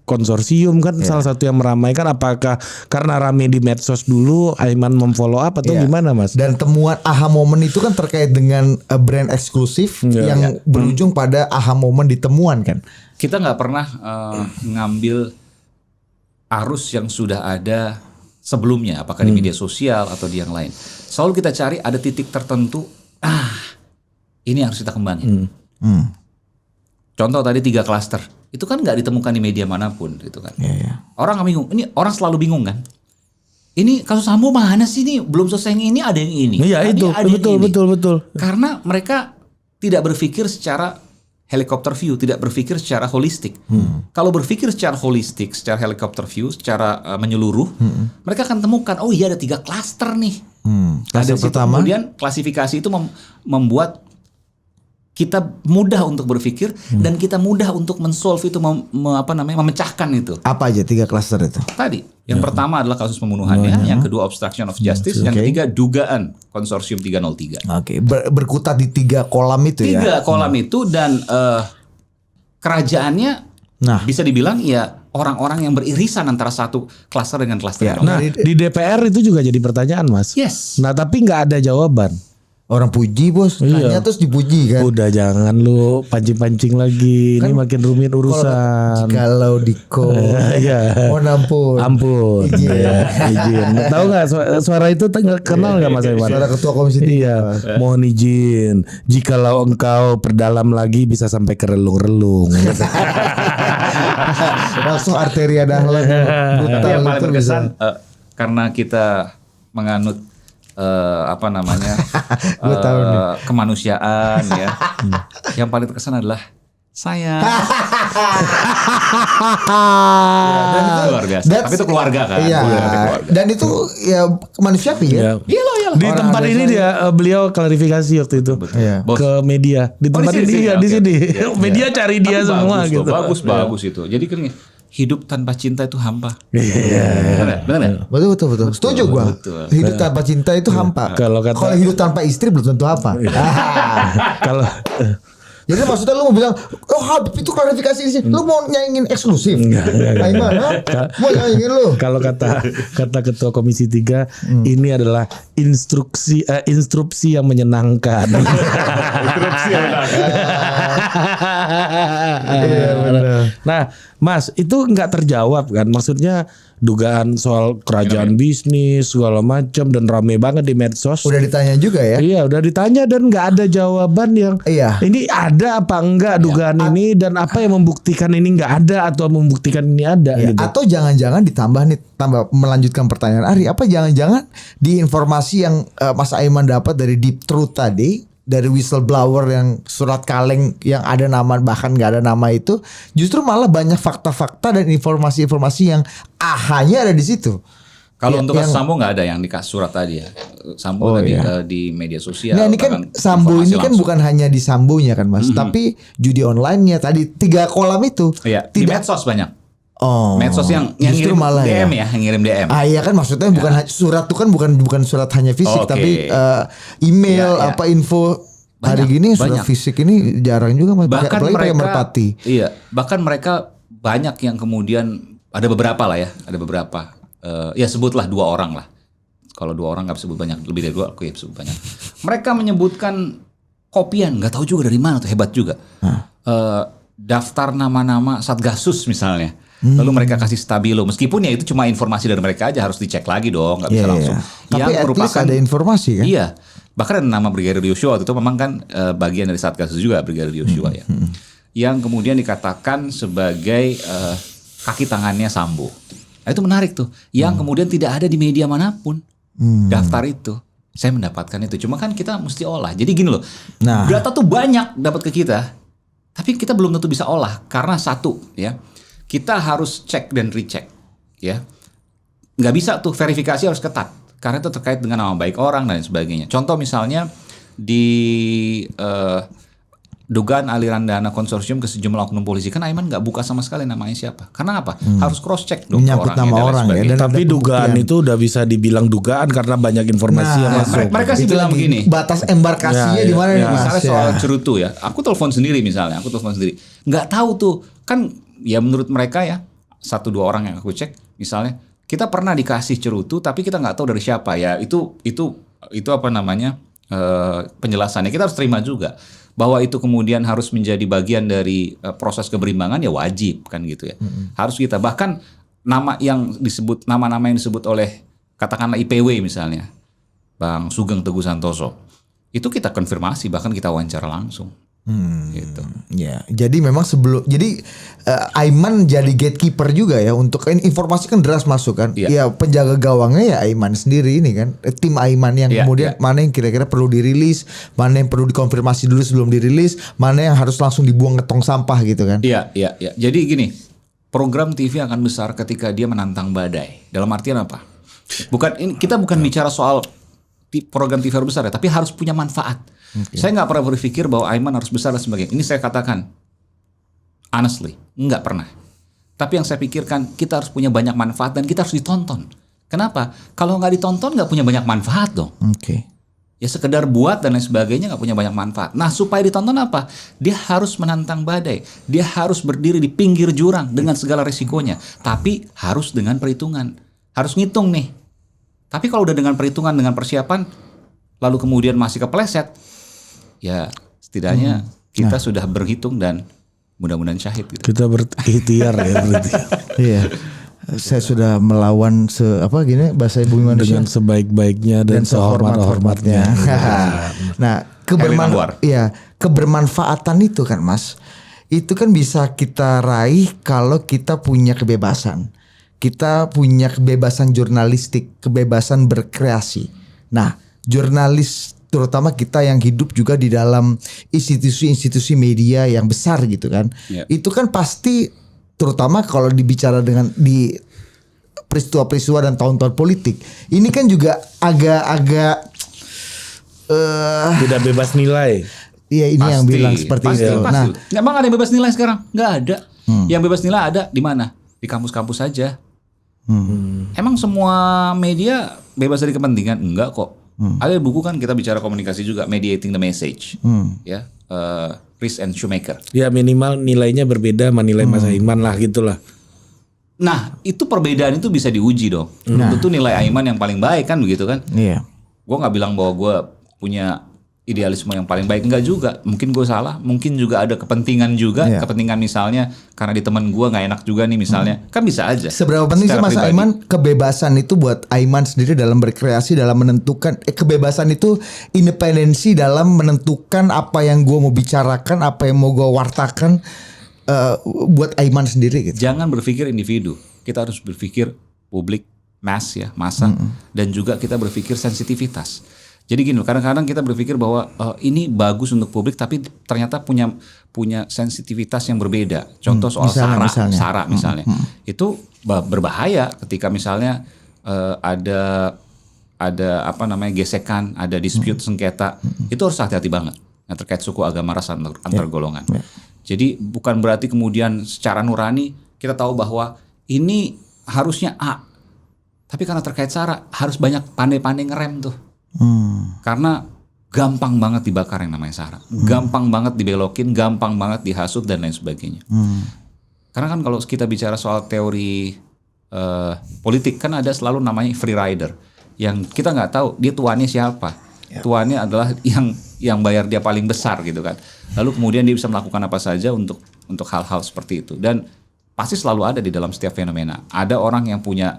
konsorsium kan salah satu yang meramaikan, apakah karena rame di medsos dulu Aiman memfollow up atau gimana Mas? Dan temuan aha momen itu kan terkait dengan brand eksklusif yang berujung pada aha momen ditemuan kan. Kita nggak pernah ngambil arus yang sudah ada sebelumnya, apakah di media sosial atau di yang lain. Selalu kita cari ada titik tertentu, ini harus kita kembangin. Contoh tadi 3 klaster, itu kan nggak ditemukan di media manapun, gitu kan. Orang bingung, ini orang selalu bingung kan. Ini kasus Sambo mana sih, ini belum selesai, ini ada yang ini. Iya itu betul. Karena mereka tidak berpikir secara helikopter view, tidak berpikir secara holistik. Kalau berpikir secara holistik, secara helikopter view, secara menyeluruh, mereka akan temukan, oh iya ada 3 klaster nih. Ada pertama. Kemudian klasifikasi itu membuat kita mudah untuk berpikir dan kita mudah untuk men-solve itu, memecahkan itu. Apa aja 3 klaster itu? Tadi, yang pertama adalah kasus pembunuhannya, yang kedua obstruction of justice, yang ketiga dugaan konsorsium 303. Oke, berkutat di 3 kolam itu 3 kolam itu dan kerajaannya bisa dibilang ya orang-orang yang beririsan antara satu klaster dengan klaster yang lain. Nah, di DPR itu juga jadi pertanyaan Mas. Yes. Nah, tapi nggak ada jawaban. Orang puji bos, nanya terus dipuji kan. Udah jangan lu pancing-pancing lagi, kan, ini makin rumit urusan. Kalau Diko iya. mau ampun, izin. Tahu nggak suara itu kenal nggak Mas Aiman? Suara ketua komisi 3. Iya, mohon izin. Jikalau engkau perdalam lagi bisa sampai ke relung-relung. Langsung arteria dahlan. Tapi yang paling berkesan karena kita menganut kemanusiaan ya. Yang paling terkesan adalah saya. Dan itu luar biasa. Tapi itu keluarga kan. Iya. Dan itu ya manusiawi ya. Iya. Di tempat ini dia beliau klarifikasi waktu itu ke media. Di tempat ini di sini. Media cari dia semua gitu. Bagus itu. Jadi kan hidup tanpa cinta itu hampa. Benar. Betul. Setuju gua. Hidup tanpa cinta itu hampa. Kalau hidup tanpa istri belum tentu apa. Kalau jadi maksudnya lu mau bilang, oh Habib itu klarifikasi di sini. Lu mau nyaingin eksklusif? Aiman, mau nyaingin lu? Kalau kata ketua komisi 3, ini adalah instruksi yang menyenangkan. Instruksi yang menyenangkan. Nah, Mas, itu nggak terjawab kan? Maksudnya dugaan soal kerajaan bisnis segala macam dan rame banget di medsos. Udah ditanya juga ya? Iya, udah ditanya dan nggak ada jawaban yang ini ada apa enggak dugaan ini dan apa yang membuktikan ini nggak ada atau membuktikan ini ada gitu. Atau jangan-jangan tambah melanjutkan pertanyaan Ari, apa jangan-jangan di informasi yang Mas Aiman dapat dari Deep Truth tadi, dari whistleblower yang surat kaleng yang ada nama bahkan nggak ada nama itu, justru malah banyak fakta-fakta dan informasi-informasi yang hanya ada di situ. Kalau untuk kasus Sambo nggak ada yang dikasih surat tadi ya. Sambo tadi di media sosial. Nah ini kan Sambo ini kan bukan hanya di Sambonya kan Mas, tapi judi online-nya tadi 3 kolam itu. Iya. Di medsos banyak. Oh, medsos yang justru ngirim malah DM ya, yang ngirim DM. Iya kan maksudnya bukan surat itu kan bukan surat hanya fisik tapi email info. Hari gini surat fisik ini jarang juga Mas. Bahkan mereka merpati. Iya, bahkan mereka banyak yang kemudian ada beberapa lah ya, ada beberapa. Ya sebutlah 2 orang lah. Kalau 2 orang nggak sebut banyak, lebih dari 2 aku ya sebut banyak. Mereka menyebutkan kopian, nggak tahu juga dari mana tuh, hebat juga. Daftar nama-nama Satgasus misalnya. Lalu mereka kasih stabilo, meskipun ya itu cuma informasi dari mereka aja, harus dicek lagi dong, nggak bisa langsung. Tapi at least ada informasi kan? Iya, bahkan ada nama Brigadir Yosua itu memang kan bagian dari Satgasus juga, Brigadir Yosua ya, yang kemudian dikatakan sebagai kaki tangannya Sambo. Nah, itu menarik tuh, yang kemudian tidak ada di media manapun daftar itu. Saya mendapatkan itu, cuma kan kita mesti olah. Jadi gini loh, data tuh banyak dapat ke kita, tapi kita belum tentu bisa olah karena satu ya. Kita harus cek dan recheck, ya. Nggak bisa tuh verifikasi harus ketat, karena itu terkait dengan nama baik orang dan sebagainya. Contoh misalnya di dugaan aliran dana konsorsium ke sejumlah oknum polisi, kan Aiman nggak buka sama sekali namanya siapa. Karena apa? Harus cross check dong menyangkut nama orang ya. Dan tapi dugaan itu udah bisa dibilang dugaan karena banyak informasi yang masuk. Mereka sih bilang begini. Batas embarkasinya di mana nih Mas? Misalnya soal cerutu ya. Aku telepon sendiri misalnya. Nggak tahu tuh kan. Ya menurut mereka ya 1-2 orang yang aku cek misalnya kita pernah dikasih cerutu tapi kita nggak tahu dari siapa ya itu apa namanya penjelasannya kita harus terima juga bahwa itu kemudian harus menjadi bagian dari proses keberimbangan ya wajib kan gitu ya harus kita bahkan nama-nama yang disebut oleh katakanlah IPW misalnya Bang Sugeng Teguh Santoso itu kita konfirmasi bahkan kita wawancara langsung. Gitu. Ya, jadi memang Aiman jadi gatekeeper juga ya untuk informasi kan deras masuk kan. Ya penjaga gawangnya ya Aiman sendiri ini kan. Tim Aiman yang kemudian mana yang kira-kira perlu dirilis, mana yang perlu dikonfirmasi dulu sebelum dirilis, mana yang harus langsung dibuang ke tong sampah gitu kan. Iya. Jadi gini, program TV akan besar ketika dia menantang badai. Dalam artian apa? Kita bukan bicara soal program TV harus besar ya, tapi harus punya manfaat. Saya nggak pernah berpikir bahwa Aiman harus besar dan sebagainya. Ini saya katakan honestly, nggak pernah. Tapi yang saya pikirkan kita harus punya banyak manfaat dan kita harus ditonton. Kenapa? Kalau nggak ditonton nggak punya banyak manfaat dong. Ya sekedar buat dan lain sebagainya nggak punya banyak manfaat. Nah supaya ditonton apa? Dia harus menantang badai. Dia harus berdiri di pinggir jurang dengan segala risikonya. Tapi harus dengan perhitungan. Harus ngitung nih. Tapi kalau udah dengan perhitungan, dengan persiapan, lalu kemudian masih kepleset, ya setidaknya kita sudah berhitung dan mudah-mudahan syahid gitu. Kita berikhtiar ya berarti. Iya. Saya sudah melawan bahasa bumi manusia dengan sebaik-baiknya dan sehormat-hormatnya. Nah, kebermanfaatan itu kan Mas, itu kan bisa kita raih kalau kita punya kebebasan. Kita punya kebebasan jurnalistik, kebebasan berkreasi. Nah, jurnalis terutama kita yang hidup juga di dalam institusi-institusi media yang besar gitu kan. Itu kan pasti terutama kalau dibicara di peristiwa-peristiwa dan tahun-tahun politik. Ini kan juga agak-agak tidak bebas nilai. Iya, ini yang bilang seperti itu. Nah, emang ada yang bebas nilai sekarang? Nggak ada. Yang bebas nilai ada di mana? Di kampus-kampus saja. Emang semua media bebas dari kepentingan? Enggak kok. Ada buku kan kita bicara komunikasi juga, Mediating the Message, ya, Rees and Shoemaker. Ya minimal nilainya berbeda sama nilai Mas Aiman lah gitulah. Nah itu perbedaan itu bisa diuji dong. Tentu nilai Aiman yang paling baik kan begitu kan? Iya. Gue nggak bilang bahwa gue punya idealisme yang paling baik, enggak juga. Mungkin gue salah, mungkin juga ada kepentingan juga, kepentingan misalnya karena di teman gue nggak enak juga nih misalnya, kan bisa aja. Seberapa penting sih Mas Aiman kebebasan itu buat Aiman sendiri dalam berkreasi, dalam menentukan kebebasan itu, independensi dalam menentukan apa yang gue mau bicarakan, apa yang mau gue wartakan buat Aiman sendiri gitu. Jangan berpikir individu, kita harus berpikir publik, massa, dan juga kita berpikir sensitivitas. Jadi gini, kadang-kadang kita berpikir bahwa ini bagus untuk publik, tapi ternyata punya sensitivitas yang berbeda. Contoh soal SARA misalnya, itu berbahaya ketika misalnya ada gesekan, ada dispute sengketa, itu harus hati-hati banget. Yang terkait suku, agama, ras antar golongan. Jadi bukan berarti kemudian secara nurani kita tahu bahwa ini harusnya A, tapi karena terkait SARA harus banyak pandai-pandai ngerem tuh. Karena gampang banget dibakar yang namanya SARA, gampang banget dibelokin, gampang banget dihasut dan lain sebagainya. Karena kan kalau kita bicara soal teori politik kan ada selalu namanya free rider, yang kita nggak tahu dia tuannya siapa. Tuannya adalah yang bayar dia paling besar gitu kan. Lalu kemudian dia bisa melakukan apa saja untuk hal-hal seperti itu, dan pasti selalu ada di dalam setiap fenomena. Ada orang yang punya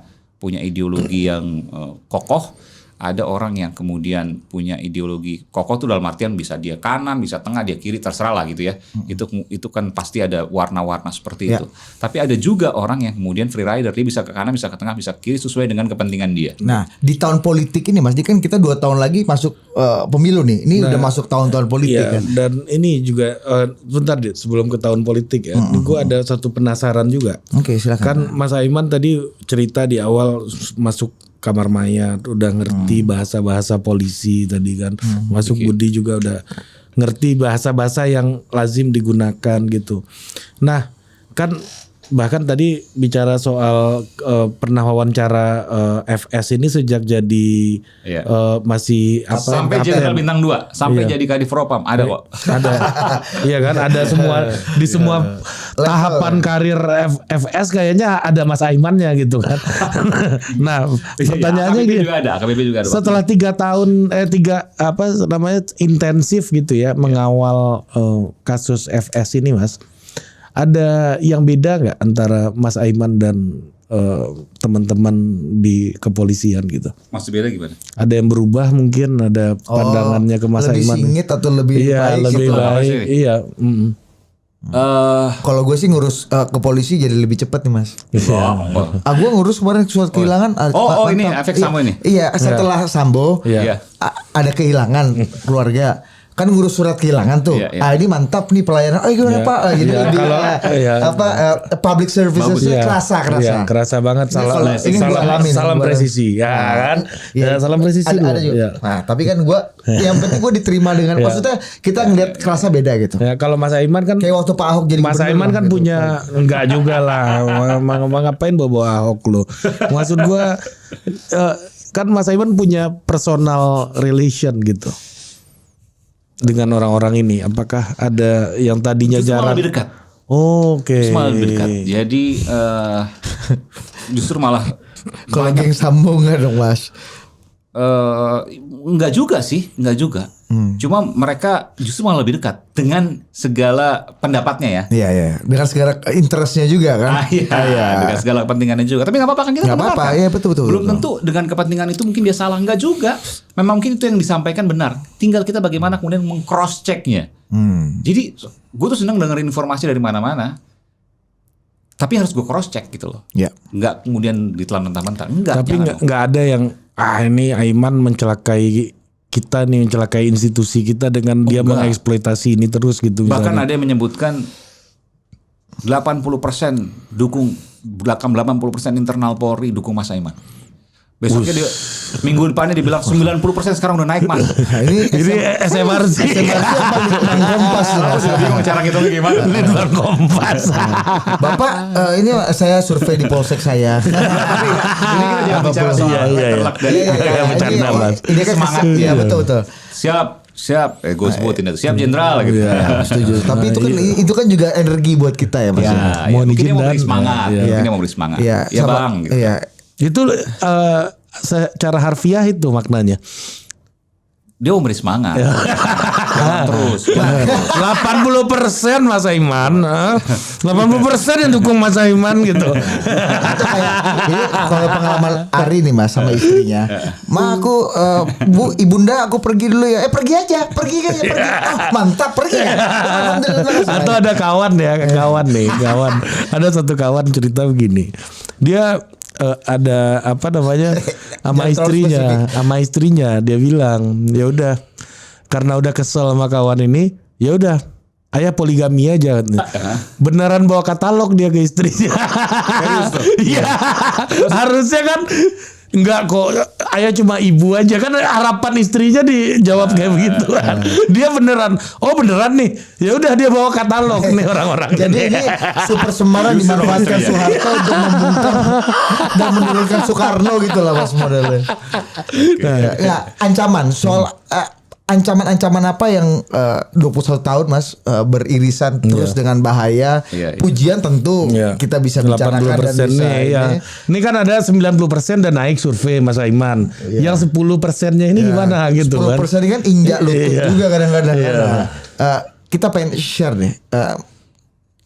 ideologi yang kokoh. Ada orang yang kemudian punya ideologi kokoh tuh dalam artian bisa dia kanan, bisa tengah, dia kiri, terserah lah gitu ya. Itu kan pasti ada warna-warna seperti itu. Tapi ada juga orang yang kemudian free rider, dia bisa ke kanan, bisa ke tengah, bisa ke kiri sesuai dengan kepentingan dia. Nah di tahun politik ini Mas, kan kita 2 tahun lagi masuk pemilu nih. Ini udah masuk tahun-tahun politik kan. Dan ini juga bentar deh, sebelum ke tahun politik ya, gue ada satu penasaran juga. Oke, silakan. Kan Mas Aiman tadi cerita di awal masuk kamar mayat, udah ngerti bahasa-bahasa polisi tadi kan. Masuk Budi juga udah ngerti bahasa-bahasa yang lazim digunakan gitu. Nah, kan bahkan tadi bicara soal pernah wawancara FS ini sejak jadi masih sampai jadi bintang 2, sampai jadi Kadif Propam ada kok. Ada. Iya kan, ada semua di semua tahapan karir FS kayaknya ada Mas Aimannya gitu kan. Nah, pertanyaannya gini. KBP juga ada. Setelah 3 tahun intensif gitu ya mengawal kasus FS ini Mas. Ada yang beda nggak antara Mas Aiman dan teman-teman di kepolisian gitu? Masih beda gimana? Ada yang berubah mungkin, ada pandangannya ke Mas Aiman. Lebih singit atau lebih baik? Lebih gitu. baik. Iya. Kalau gue sih ngurus ke polisi jadi lebih cepat nih Mas. Gue ngurus kemarin surat kehilangan. Ini efek Sambo ini. Iya, setelah Sambo ada kehilangan keluarga. Kan ngurus surat kehilangan tuh. Ini mantap nih pelayanan. Gimana Pak? Jadi lebih public services kerasa. Kerasa banget. Salam presisi. Ya kan? Salam presisi. Ada juga. Nah, tapi kan gue yang penting gue diterima dengan maksudnya kita ngeliat kerasa beda gitu. Ya, kalau Mas Aiman kan kayak waktu Pak Ahok jadi Mas Aiman kan gitu. Punya enggak juga lah. Ngapain bawa Ahok lo? Maksud gue kan Mas Aiman punya personal relation gitu dengan orang-orang ini. Apakah ada yang tadinya jarang? Lebih dekat. Oke. Lebih dekat. Jadi justru malah kalau geng Sambo nggak dong Mas? Enggak juga sih, enggak juga. Cuma mereka justru malah lebih dekat dengan segala pendapatnya ya. Iya. Dengan segala interestnya juga kan. Dengan segala kepentingannya juga. Tapi nggak apa-apa kan kita nggak apa-apa, iya betul. Belum tentu dengan kepentingan itu mungkin dia salah, enggak juga. Memang mungkin itu yang disampaikan benar. Tinggal kita bagaimana kemudian meng-cross checknya. Jadi gue tuh seneng dengerin informasi dari mana-mana. Tapi harus gue cross check gitu loh. Iya. Nggak kemudian ditelan mentah-mentah. Enggak. Tapi nggak ada yang ini Aiman mencelakai kita nih, mencelakai institusi kita dengan dia mengeksploitasi ini terus gitu. Bahkan misalnya. ada yang menyebutkan 80% dukung, 80% internal Polri dukung Mas Aiman. Besoknya dia minggu depannya dibilang 90% sekarang udah naik Mas. ini SMRC. Litbang Kompas. Saya bingung cara ngitungnya gimana. Litbang Kompas. Bapak, ini saya survei di polsek saya. Ini kita jangan bicara soal terlak dari bercanda, Mas. Ini kan semangat ya, betul. Siap, gue sebutin itu. Siap jenderal gitu. Ya, setuju. Tapi itu kan juga energi buat kita ya Mas. Mungkin dia mau beri semangat. Mungkin dia mau beri semangat. Ya Bang. Iya. Itu secara harfiah itu maknanya. Dia mau beri semangat. Terus. 80% Mas Aiman. 80% yang dukung Mas Aiman gitu. Itu kayak ini kalau pengalaman Ari nih Mas sama istrinya. Ma aku Bu Ibunda aku pergi dulu ya. Pergi aja. Mantap pergi ya. Atau ada kawan. Ada satu kawan cerita begini. Dia ada apa namanya sama istrinya dia bilang ya udah karena udah kesel sama kawan ini ya udah ayah poligami aja. Beneran bawa katalog dia ke istrinya. Iya. Harusnya kan enggak kok, ayah cuma ibu aja kan, harapan istrinya dijawab kayak begitu kan. Dia beneran nih. Ya udah dia bawa katalog nih orang-orang. Jadi ini super Semarang dimanfaatkan Soeharto untuk membungkam dan menurunkan Soekarno gitu lah Mas modelnya. Ya, ancaman soal ancaman-ancaman apa yang 21 tahun Mas beririsan terus dengan bahaya. Pujian tentu kita bisa bicarakan dan bisa ini kan ada 90% dan naik survei Mas Aiman. Yang 10%-nya ini gimana gitu 10% kan? 10% kan injak lutut juga kadang-kadang. Kita pengen share nih.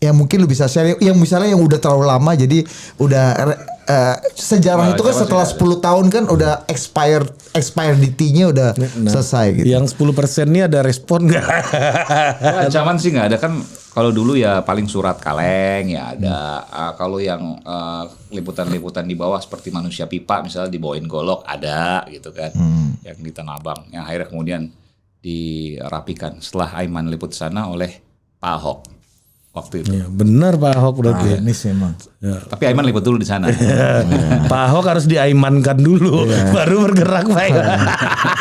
Yang mungkin lu bisa share yang misalnya yang udah terlalu lama jadi udah sejarah itu kan setelah 10 tahun kan udah expiredity-nya udah selesai gitu. Yang 10% ini ada respon enggak? Ancaman sih enggak ada kan. Kalau dulu ya paling surat kaleng ya ada. Kalau yang liputan-liputan di bawah seperti manusia pipa misalnya dibawain golok ada gitu kan. Yang di Tanah Abang yang akhirnya kemudian dirapikan setelah Aiman liput sana oleh Pak Ahok. Waktu itu. Ya, benar Pak Ahok berarti. Ini sih emang. Ya. Tapi Aiman liput dulu di sana. Pak Ahok harus diaimankan dulu, baru bergerak Pak.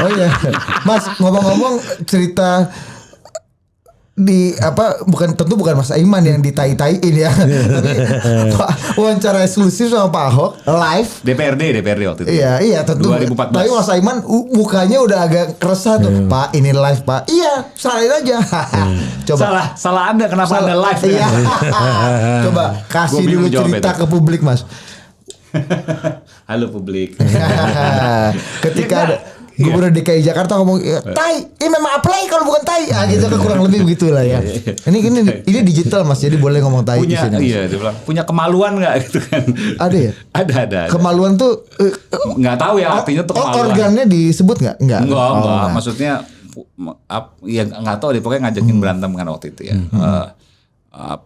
Oh iya, Mas ngomong-ngomong cerita di tentu bukan Mas Aiman yang ditai-taiin ya. Tapi wawancara eksklusif sama Pak Ahok live DPRD waktu itu. Iya tentu. 2014. Tapi Mas Aiman mukanya udah agak keresahan tuh. Pak ini live Pak. Iya salahin aja. Coba. Salah Anda kenapa Anda live? Iya. Coba kasih dulu cerita ke publik Mas. Halo publik. Ketika ada Gubernur DKI Jakarta ngomong tai, ini memang apply kalau bukan tai, gitu kan kurang lebih begitulah ya. Ini digital Mas, jadi boleh ngomong tai di sini. Iya, dia bilang punya kemaluan nggak gitu kan? Ada ya? Ada. Kemaluan tuh nggak tahu ya artinya tuh kemaluan. Organnya disebut nggak? Enggak. Maksudnya ya nggak tahu deh, pokoknya ngajakin berantem kan waktu itu ya.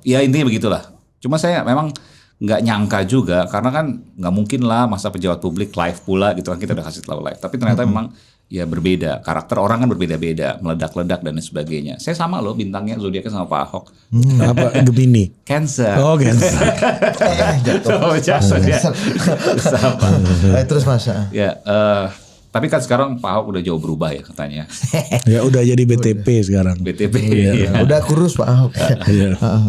Ya intinya begitulah. Cuma saya memang nggak nyangka juga karena kan nggak mungkin lah masa pejabat publik live pula gitu kan, kita udah kasih tahu live tapi ternyata memang ya berbeda, karakter orang kan berbeda-beda, meledak-ledak dan sebagainya. Saya sama loh bintangnya zodiaknya sama Pak Ahok. Apa Gemini? Cancer. Oh Cancer. Jatuh ya. Sama. Terus Mas. Ya tapi kan sekarang Pak Ahok udah jauh berubah ya katanya. Ya udah jadi BTP sekarang. BTP. Ya. Udah kurus Pak Ahok.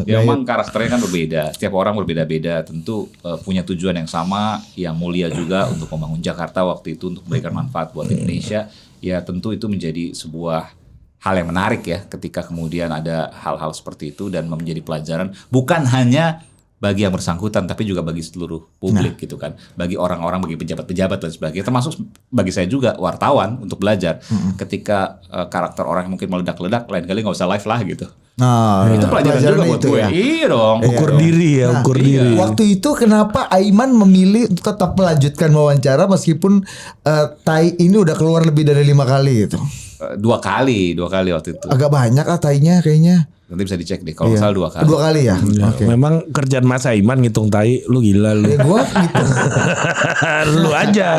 Ya memang karakternya kan berbeda. Setiap orang berbeda-beda. Tentu punya tujuan yang sama, yang mulia juga untuk membangun Jakarta waktu itu untuk memberikan manfaat buat Indonesia. Ya tentu itu menjadi sebuah hal yang menarik ya ketika kemudian ada hal-hal seperti itu dan menjadi pelajaran bukan hanya bagi yang bersangkutan, tapi juga bagi seluruh publik gitu kan, bagi orang-orang, bagi pejabat-pejabat dan sebagainya, termasuk bagi saya juga wartawan untuk belajar. Ketika karakter orang yang mungkin meledak-ledak, lain kali nggak usah live lah gitu. Nah, itu pelajaran juga buat gue. Ya. Iya dong. Ukur diri ya, ukur diri. Waktu itu kenapa Aiman memilih untuk tetap melanjutkan wawancara meskipun tai ini udah keluar lebih dari 5 kali itu? 2 kali waktu itu. Agak banyak tainya kayaknya. Nanti bisa dicek deh kalau salah 2 kali. 2 kali ya. Okay. Memang kerjaan Mas Aiman ngitung tai, lu gila lu. Ya gua gitu. Lu aja.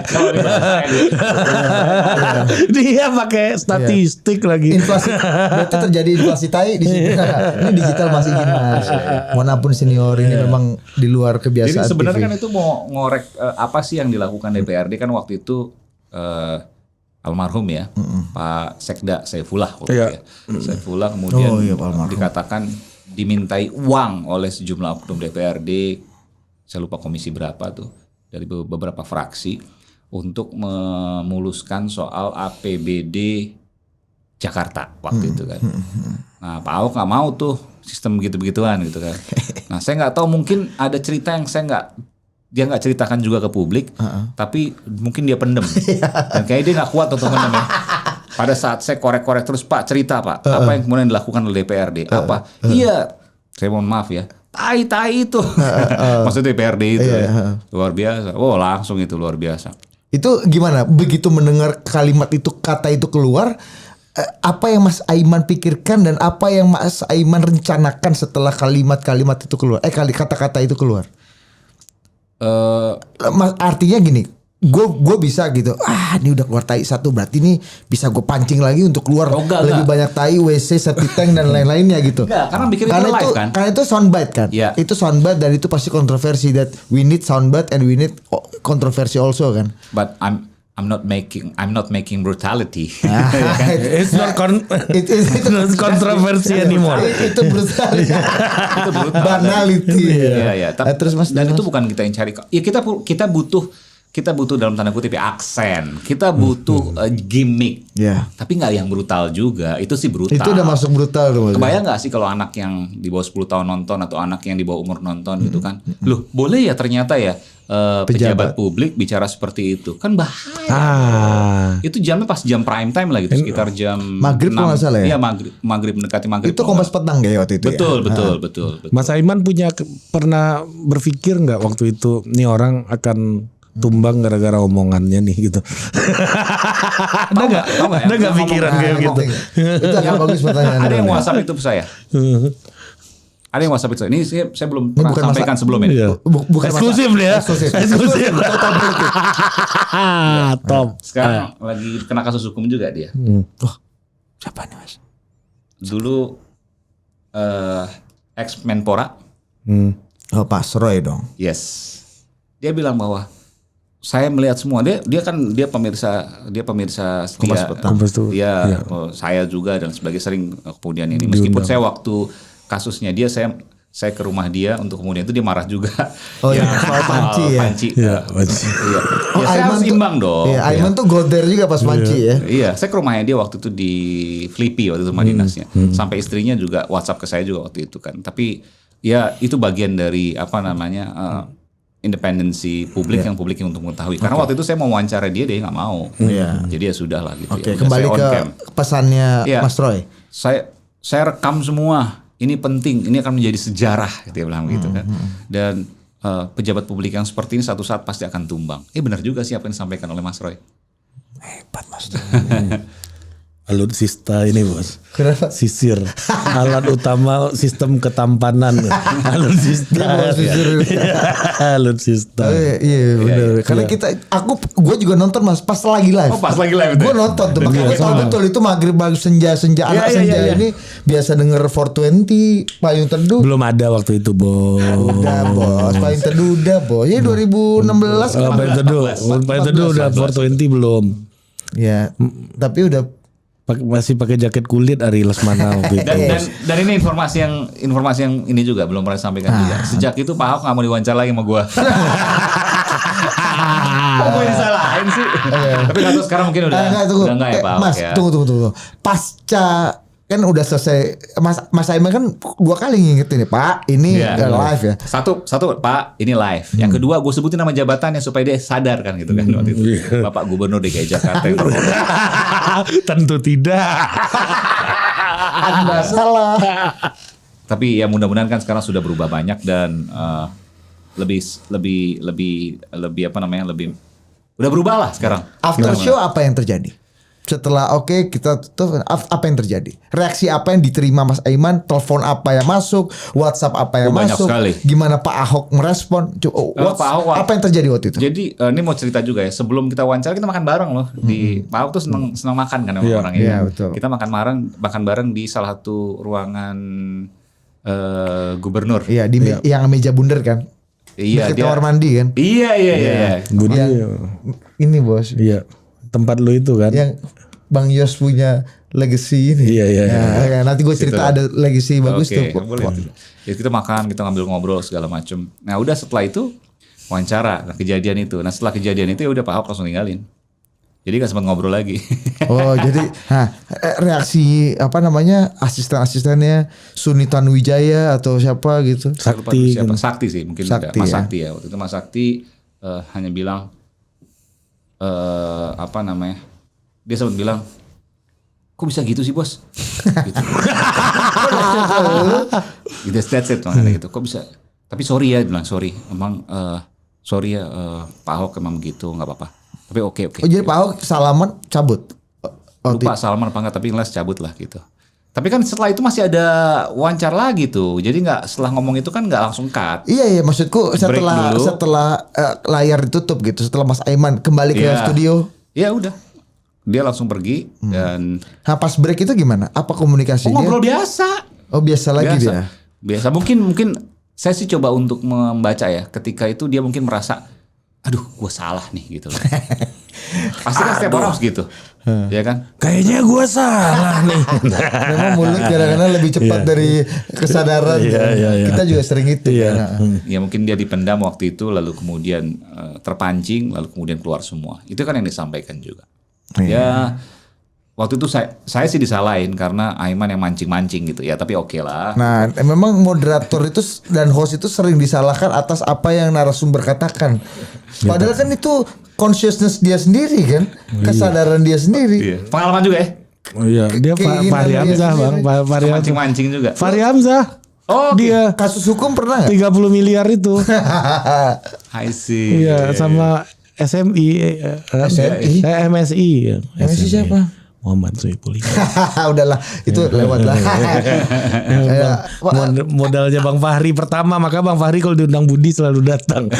Dia pakai statistik lagi. Inflasi berarti terjadi inflasi tai di sini. Ini digital masih gini Mas. Manapun senior ini memang di luar kebiasaan. Jadi sebenarnya kan itu mau ngorek apa sih yang dilakukan DPRD kan waktu itu almarhum ya, Pak Sekda Saifullah waktu itu ya. Saifullah kemudian dikatakan dimintai uang oleh sejumlah oknum DPRD, saya lupa komisi berapa tuh, dari beberapa fraksi untuk memuluskan soal APBD Jakarta waktu itu kan. Nah Pak Ahok nggak mau tuh sistem begitu-begituan gitu kan. Nah saya nggak tahu, mungkin ada cerita yang dia nggak ceritakan juga ke publik, tapi mungkin dia pendem. Dan kayaknya dia nggak kuat untuk pendem ya. Pada saat saya korek-korek terus, Pak cerita Pak, apa yang kemudian dilakukan oleh DPRD? Apa? Iya, saya mohon maaf ya, tai itu. Maksudnya DPRD itu ya. Luar biasa. Oh langsung itu luar biasa. Itu gimana? Begitu mendengar kalimat itu, kata itu keluar, apa yang Mas Aiman pikirkan dan apa yang Mas Aiman rencanakan setelah kalimat-kalimat itu keluar? Kata-kata itu keluar. Artinya gini, gue bisa gitu. Ini udah keluar tai 1, berarti ini bisa gue pancing lagi untuk keluar lebih banyak tai, WC, septic tank dan lain-lainnya gitu. Karena bikin itu live kan. Karena itu soundbite kan. Yeah. Itu soundbite dan itu pasti kontroversi. That we need soundbite and we need kontroversi also kan. But I'm not making brutality. It's not controversy anymore. Itu brutality. Itu brutal. Banality. Iya. Terus Mas, dan itu bukan kita yang cari. Ya kita butuh dalam tanda kutip aksen. Kita butuh gimmick. Tapi nggak yang brutal juga. Itu sih brutal. Itu udah masuk brutal tuh. Kebayang nggak sih kalau anak yang di bawah 10 tahun nonton atau anak yang di bawah umur nonton gitu kan? Loh, boleh ya ternyata ya pejabat publik bicara seperti itu. Kan bahaya. Itu jamnya pas jam prime time lah gitu, sekitar jam maghrib kalau nggak salah ya. Iya, maghrib mendekati maghrib. Itu Kompas Petang kayak waktu itu. Betul. Mas Aiman pernah berpikir nggak waktu itu nih orang akan tumbang gara-gara omongannya nih gitu? Ada nggak pikiran kayak gitu? Itu yang bagus pertanyaan. Ada yang WhatsApp itu saya. Ada yang WhatsApp itu. Ini saya belum pernah sampaikan sebelum ini. Bukan eksklusif ya. Eksklusif. Top. Sekarang lagi kena kasus hukum juga dia. Siapa nih Mas? Dulu ex Menpora. Oh Pak Roy dong. Yes. Dia bilang bahwa saya melihat semua, dia pemirsa setia. Dia saya juga dan sebagai sering kemudian ini, meskipun saya waktu kasusnya dia saya ke rumah dia untuk kemudian itu dia marah juga. Oh ya, soal panci ya. Panci. Iya. Saya harus imbang dong. Iya, Aiman tuh goder juga pas panci ya. Iya, saya ke rumahnya dia waktu itu di Flippy waktu itu rumah dinasnya. Sampai istrinya juga WhatsApp ke saya juga waktu itu kan. Tapi ya itu bagian dari independensi publik yang publik untuk mengetahui. Karena waktu itu saya mau wawancara dia nggak mau. Jadi ya sudah lah gitu. Oke, kembali ke pesannya Mas Roy. Saya rekam semua. Ini penting, ini akan menjadi sejarah, dia bilang gitu kan. Dan pejabat publik yang seperti ini satu saat pasti akan tumbang. Benar juga sih apa yang disampaikan oleh Mas Roy. Hebat Mas. Alutsista ini bos. Kenapa? Sisir. Alat utama sistem ketampanan. Alutsista. Alutsista. Iya benar. Karena gue juga nonton Mas pas lagi live. Oh pas lagi live. Gue nonton tuh. Makanya gue tahu betul itu maghrib senja anak senja ini biasa denger 420 Payung Teduh. Belum ada waktu itu bos. Udah bos. Payung Teduh udah bos. Ya 2016 kan. Payung Teduh udah 420 belum. Ya. Tapi udah masih pakai jaket kulit Ari Lesmana waktu itu. Dan ini informasi yang ini juga belum pernah sampaikan juga. Sejak itu Pak Ahok nggak mau diwawancara lagi sama gue. Kok gue disalahin sih? Tapi nggak tahu sekarang mungkin udah nggak ya Pak Ahok. Mas, tunggu. Pasca kan udah selesai Mas Aiman kan 2 kali ngingetin nih Pak ini live ya. Satu Pak ini live. Yang kedua gue sebutin nama jabatannya supaya dia sadar kan gitu kan waktu itu. Bapak Gubernur DKI Jakarta. Tentu tidak. Anda salah. Tapi ya mudah-mudahan kan sekarang sudah berubah banyak dan lebih apa namanya lebih udah berubah lah sekarang. After show apa yang terjadi? Setelah kita tutup, apa yang terjadi? Reaksi apa yang diterima Mas Aiman? Telepon apa yang masuk? WhatsApp apa yang masuk? Sekali. Gimana Pak Ahok merespon? Pak Ahok, apa yang terjadi waktu itu? Jadi ini mau cerita juga ya. Sebelum kita wawancara kita makan bareng loh. Di Pak Ahok tuh senang makan kan sama orang ini. Iya, betul. Kita makan bareng di salah satu ruangan gubernur. Iya, yang meja bundar kan? Iya, di kamar mandi kan? Iya. Ini bos. Iya. Tempat lu itu kan? Yang Bang Yos punya legacy ini. Iya. Ya, nanti gue cerita ada legacy bagus tuh. Ya, kita makan, kita ngambil ngobrol segala macam. Nah udah setelah itu wawancara, kejadian itu. Nah setelah kejadian itu ya udah Pak Ahok langsung ninggalin. Jadi gak sempat ngobrol lagi. Oh jadi reaksi apa namanya asisten-asistennya Suni Tanuwijaya atau siapa gitu? Sakti sih mungkin Sakti, Mas ya. Sakti ya. Waktu itu Mas Sakti hanya bilang apa namanya? Dia sempat bilang, kok bisa gitu sih bos? Gitu. That's it gitu. Kok bisa? Tapi sorry ya, bilang sorry. Emang sorry ya Pak Ahok emang gitu, nggak apa-apa. Tapi oke. Oh jadi Pak Ahok salaman cabut? Lupa salaman apa enggak, tapi ngeles cabut lah gitu. Tapi kan setelah itu masih ada wawancara lagi tuh. Jadi nggak setelah ngomong itu kan nggak langsung cut. Iya maksudku setelah layar ditutup gitu, setelah Mas Aiman kembali ke studio. Ya udah. Dia langsung pergi dan pas break itu gimana? Apa komunikasinya? Ngobrol biasa. Oh biasa lagi dia. Biasa mungkin saya sih coba untuk membaca ya. Ketika itu dia mungkin merasa aduh gue salah nih gitu. Pasti kan setiap orang harus gitu. Ya kan? Kayaknya gue salah nih. Memang mulut kadang-kadang lebih cepat dari kesadaran. Kita juga sering itu. Ya mungkin dia dipendam waktu itu lalu kemudian terpancing lalu kemudian keluar semua. Itu kan yang disampaikan juga. Ya waktu itu saya sih disalahin karena Aiman yang mancing-mancing gitu ya, tapi oke lah. Nah memang moderator itu dan host itu sering disalahkan atas apa yang narasumber katakan. Padahal kan itu consciousness dia sendiri kan, kesadaran dia sendiri. Pengalaman juga ya. Oh iya, dia Fahri Hamzah bang, mancing-mancing juga. Fahri Hamzah. Oh dia kasus hukum pernah nggak? 30 miliar itu. I see. Iya sama MSI. MSI siapa? Muhammad Soebul. Udahlah itu lewat lah. Modalnya Bang Fahri pertama, maka Bang Fahri kalau diundang Budi selalu datang.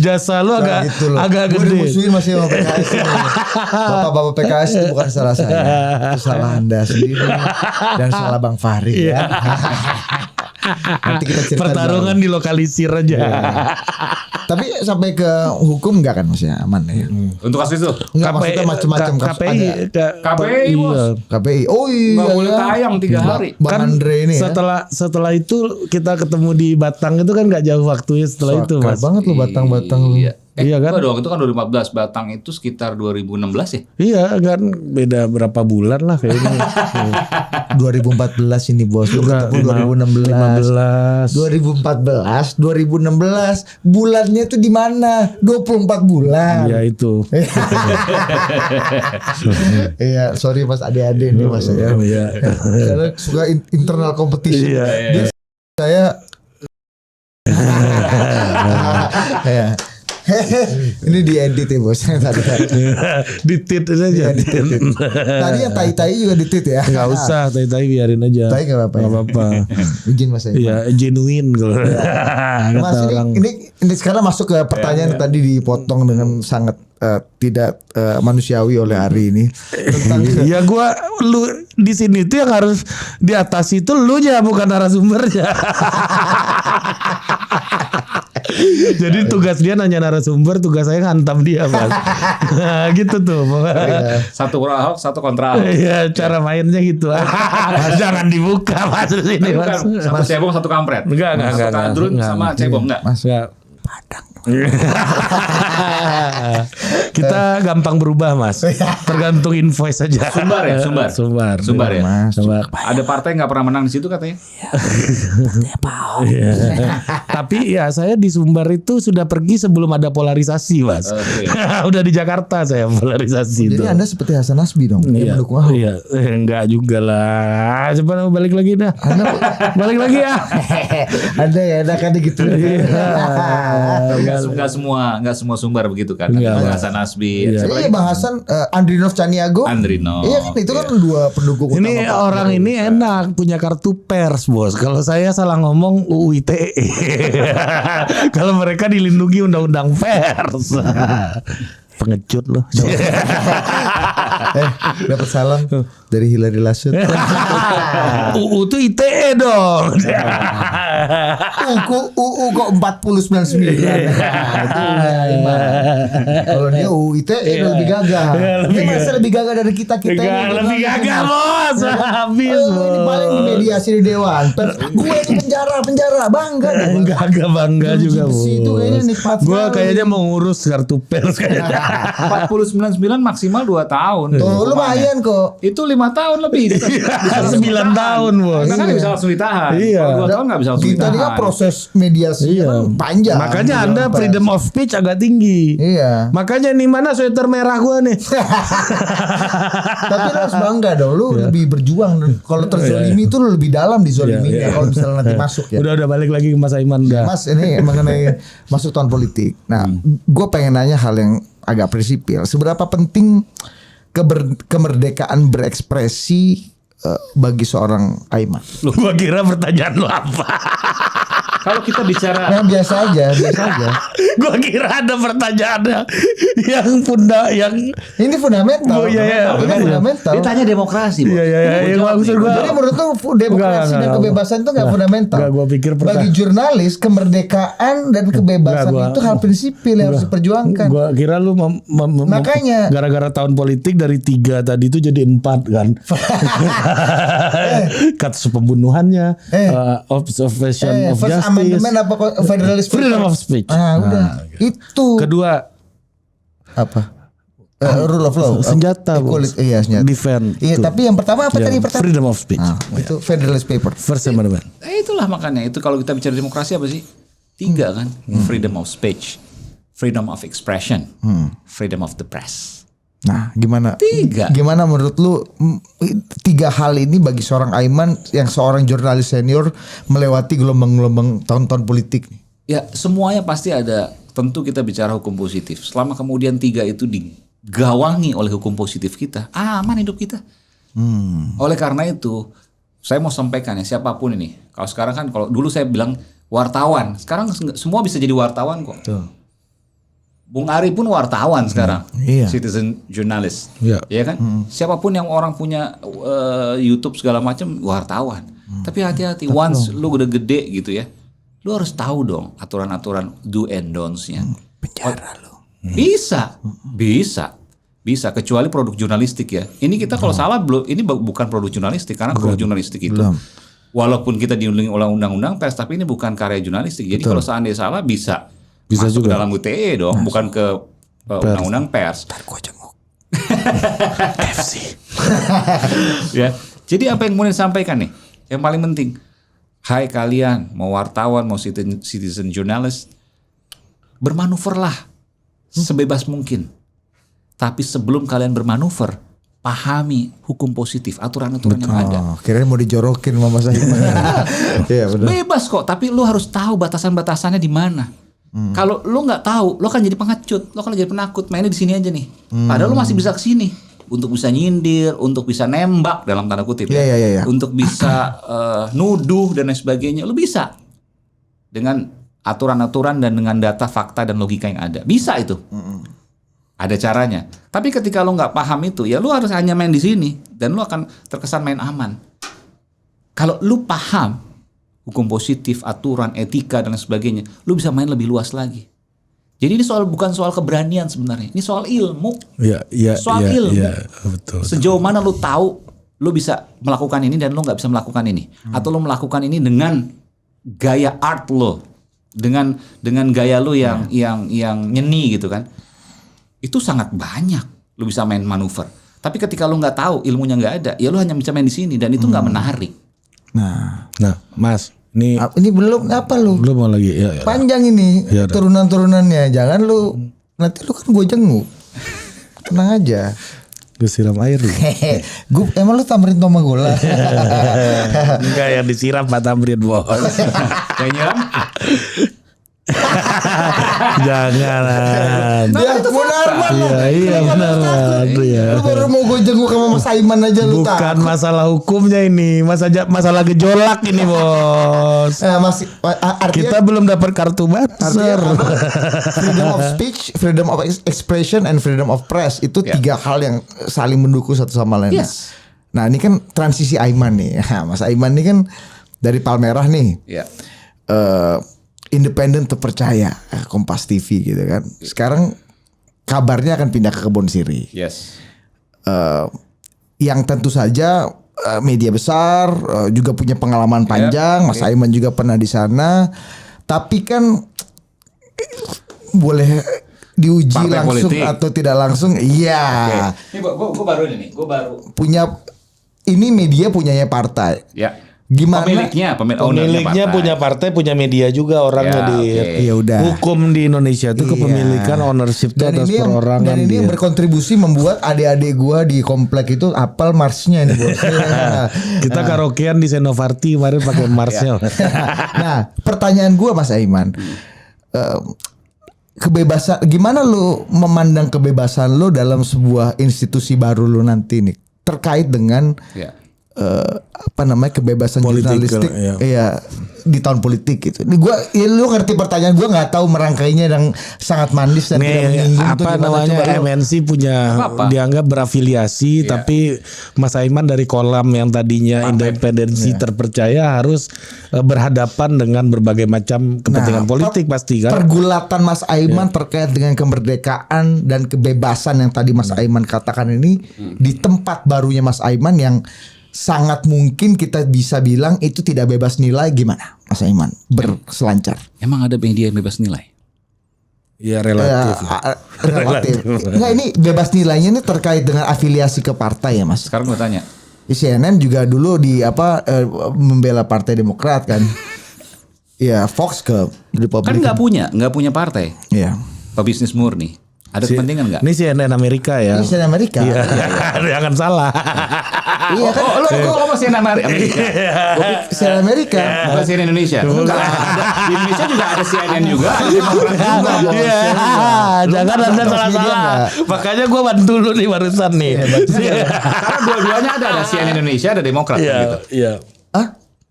Jasa lu agak gede. Gue dimusuhin masih sama PKS. Bapak-bapak PKS itu bukan salah saya, itu salah Anda sendiri dan salah Bang Fahri. Ya. Nanti kita cerita. Pertarungan dilokalisir aja. Tapi sampai ke hukum enggak kan maksudnya aman ya? Untuk kasus itu? Enggak maksudnya macam-macam KPI bos. KPI. Oh iya. Nggak boleh tayang 3 hari. Bang Andre ini setelah itu kita ketemu di Batang itu kan nggak jauh waktunya setelah itu mas. Banget lu Batang. Iya kan? Itu kan 2014, Batang itu sekitar 2016 ya? Iya kan beda berapa bulan lah kayaknya. 2014 ini bos. Lu ketemu 2016. 2016 bulannya itu di mana? 24 bulan. Iya itu. Iya, sorry mas adik-adik nih mas ya. Iya. Karena suka internal competition. Iya. Saya ini diedit ya bos. Ditit aja. Tadi yang tai-tai juga ditit ya. Gak usah tai-tai biarin aja. Tai gak apa-apa. Izin mas ya. Iya genuine kalau. Mas ini sekarang masuk ke pertanyaan yang tadi dipotong dengan sangat tidak manusiawi oleh Ari ini. Ya lu di sini tuh yang harus di atas itu lu nya bukan narasumbernya. Jadi tugas dia nanya narasumber, tugas saya ngantam dia bang. Nah, gitu tuh. Satu Ahok, satu kontra Ahok. Iya, cara mainnya gitu. Jangan dibuka mas ini mas. Satu cebong, satu kampret. Enggak. Satu kadrun sama cebong enggak. Mas enggak. Padang. Kita gampang berubah mas, tergantung invoice saja. Sumbar ya, Sumbar ya. Sumbar. Ada partai nggak pernah menang di situ katanya. Tapi ya saya di Sumbar itu sudah pergi sebelum ada polarisasi mas. Udah di Jakarta saya polarisasi. Jadi Anda seperti Hasan Nasbi dong, yang mendukung Ahok. Iya, enggak juga lah. Coba balik lagi dah. Balik lagi ya. Ada ya, ada kan gitu. Nggak semua Sumbar begitu kan. Hasan Nasbi. Iya Bang Hasan, Andrinov Caniago. Iya kan itu kan dua pendukung utama. Ini orang ini enak punya kartu pers bos. Kalau saya salah ngomong UU ITE. Kalau mereka dilindungi undang-undang pers. Pengecut loh. Dapat salam dari Hillary Lasut. UU tuh ITE dong. UU kok 4099. Kalau dia UU ITE lebih gagah. Dia masa lebih gagah dari kita ini. Lebih gagah bos. Habis bos. Ini paling di mediasi di dewan. Gue itu penjara bangga. Gagah bangga juga bos. Itu kayaknya nikmat. Gue kayaknya mau ngurus kartu pers kayaknya. 4099 maksimal 2 tahun. Tuh lumayan kok. Itu 5 tahun lebih. 9 tahun bos. Karena kan bisa langsung ditahan. Iya. 2 tahun nggak bisa langsung kita ditahan. Kita proses mediasi kan panjang. Makanya Anda freedom of speech agak tinggi. Iya. Makanya nih mana sweater merah gua nih. Tapi lu harus bangga dong. Lu lebih berjuang. Kalau terzolimi itu lu lebih dalam di zoliminya. Kalau misalnya nanti masuk ya. Udah balik lagi ke Mas Aiman dah. Mas ini mengenai masuk tahun politik. Nah, gue pengen nanya hal yang agak prinsipil. Seberapa penting kemerdekaan berekspresi bagi seorang Aiman? Lu gua kira pertanyaan lu apa? Kalau kita bicara biasa aja. Gua kira ada pertanyaan yang ini fundamental. Ini fundamental. Dia tanya demokrasi. Iya. Maksud gua. Jadi menurut lu demokrasi dan kebebasan itu nggak fundamental. Gua pikir bagi jurnalis kemerdekaan dan kebebasan itu hal prinsipil yang harus diperjuangkan. Gua kira lu makanya gara-gara tahun politik dari 3 tadi itu jadi 4 kan. Kasus pembunuhannya, observation of justice. Amandemen apa freedom of speech. Udah. Itu. Kedua apa? Rule of law. Senjata. Iya, senjata. Defend. Iya, tapi yang pertama apa tadi pertama? Freedom of speech. Itu Federalist Paper. First Amendment. Itulah makanya itu kalau kita bicara demokrasi apa sih? 3 kan? Freedom of speech, freedom of expression, freedom of the press. Nah, gimana? 3. Gimana menurut lu 3 hal ini bagi seorang Aiman yang seorang jurnalis senior melewati gelombang-gelombang tahun-tahun politik? Ya, semuanya pasti ada. Tentu kita bicara hukum positif. Selama kemudian 3 itu digawangi oleh hukum positif kita, aman hidup kita. Oleh karena itu, saya mau sampaikan ya siapapun ini. Kalau sekarang kan, kalau dulu saya bilang wartawan, sekarang semua bisa jadi wartawan kok. Tuh. Bung Ari pun wartawan sekarang, citizen journalist, ya kan? Siapapun yang orang punya YouTube segala macam wartawan. Tapi hati-hati, once lu udah gede gitu ya, lu harus tahu dong aturan-aturan do and don'ts-nya. Penjara lu. Bisa kecuali produk jurnalistik ya. Ini kita kalau salah belum, ini bukan produk jurnalistik karena produk jurnalistik itu. Walaupun kita dilindungi oleh undang-undang pers, tapi ini bukan karya jurnalistik. Jadi kalau seandainya salah bisa masuk juga ke dalam UTE dong, bukan ke undang-undang pers. Ntar gua jenguk. FC. Ya. Jadi apa yang mau disampaikan nih? Yang paling penting, hai kalian, mau wartawan, mau citizen journalist, bermanuverlah sebebas mungkin. Tapi sebelum kalian bermanuver, pahami hukum positif, aturan-aturan yang ada. Kirain mau dijorokin sama Mas Aiman. Iya, benar. Bebas kok, tapi lu harus tahu batasan-batasannya di mana. Kalau lu nggak tahu, lu kan jadi pengecut, lu kan jadi penakut. Mainnya di sini aja nih. Padahal lu masih bisa kesini untuk bisa nyindir, untuk bisa nembak dalam tanda kutip, untuk bisa nuduh dan lain sebagainya. Lu bisa dengan aturan-aturan dan dengan data, fakta dan logika yang ada. Bisa itu. Ada caranya. Tapi ketika lu nggak paham itu, ya lu harus hanya main di sini dan lu akan terkesan main aman. Kalau lu paham hukum positif, aturan, etika dan lain sebagainya, lu bisa main lebih luas lagi. Jadi ini bukan soal keberanian sebenarnya, ini soal ilmu. Soal ilmu. Betul. Sejauh mana lu tahu lu bisa melakukan ini dan lu nggak bisa melakukan ini, atau lu melakukan ini dengan gaya art lo, dengan gaya lu yang nyeni gitu kan. Itu sangat banyak lu bisa main manuver. Tapi ketika lu nggak tahu, ilmunya nggak ada, ya lu hanya bisa main di sini dan itu nggak menarik. Nah, Mas, ini belum apa lu? Belum mau lagi. Ya. Panjang ini ya, turunan-turunannya. Jangan lu nanti lu kan gue jenguk. Tenang aja. Gue siram air nih. Emang lu tamrin toma gola? Enggak, yang disiram Pak Tamrin bos. Yang nyiram? Jangan. Dia Munarman. Iya benar. Lu baru mau gue jenguk sama Mas Aiman aja lu. Bukan masalah hukumnya ini, masalah gejolak ini bos. Kita belum dapat kartu buzzer. Freedom of speech, freedom of expression, and freedom of press itu tiga hal yang saling mendukung satu sama lain. Yes. Nah ini kan transisi Aiman nih. Mas Aiman ini kan dari Palmerah nih. Independen terpercaya, Kompas TV gitu kan. Sekarang kabarnya akan pindah ke Kebon Siri. Yes. Yang tentu saja media besar, juga punya pengalaman panjang. Mas Aiman juga pernah di sana. Tapi kan boleh diuji partai langsung politik atau tidak langsung. Iya. Ini gue baru ini. Gue baru punya ini media punyanya partai. Ya. Gimana pemiliknya punya partai, punya media juga orangnya ya udah. Hukum di Indonesia itu kepemilikan ownership itu atas perorangan. Dan ini yang berkontribusi membuat adik-adik gua di komplek itu apal marsnya ini bos. Kita karaokean di Senovarti kemarin pakai marsnya. Nah, pertanyaan gua Mas Aiman, kebebasan, gimana lu memandang kebebasan lu dalam sebuah institusi baru lu nanti nih terkait dengan kebebasan jurnalistik di tahun politik gitu. Ini gua lu ngerti pertanyaan gua nggak tahu merangkainya yang sangat manis dan tidak menyinggung. MNC punya dianggap berafiliasi tapi Mas Aiman dari kolam yang tadinya independensi terpercaya harus berhadapan dengan berbagai macam kepentingan politik pasti kan. Pergulatan Mas Aiman terkait dengan kemerdekaan dan kebebasan yang tadi Mas Aiman katakan ini di tempat barunya Mas Aiman yang sangat mungkin kita bisa bilang itu tidak bebas nilai, gimana Mas Aiman berselancar? Emang ada media yang bebas nilai? Ya relatif. Relatif. Nah ini bebas nilainya ini terkait dengan afiliasi ke partai ya Mas. Sekarang gue tanya. CNN juga dulu membela Partai Demokrat kan. Ya Fox ke Republik. Kan nggak punya partai. Iya. Pebisnis murni. Ada kepentingan nggak? Ini CNN Amerika ya. Ini CNN Amerika. Iya. Jangan salah. Iya kan. Lo ngomong CNN Amerika. CNN Amerika. Bukan CNN Indonesia. Di Indonesia juga ada CNN juga. Jangan Anda salah-salah. Makanya gue bantu lu nih barusan nih. Karena dua-duanya ada CNN Indonesia, ada Demokrat gitu. Iya.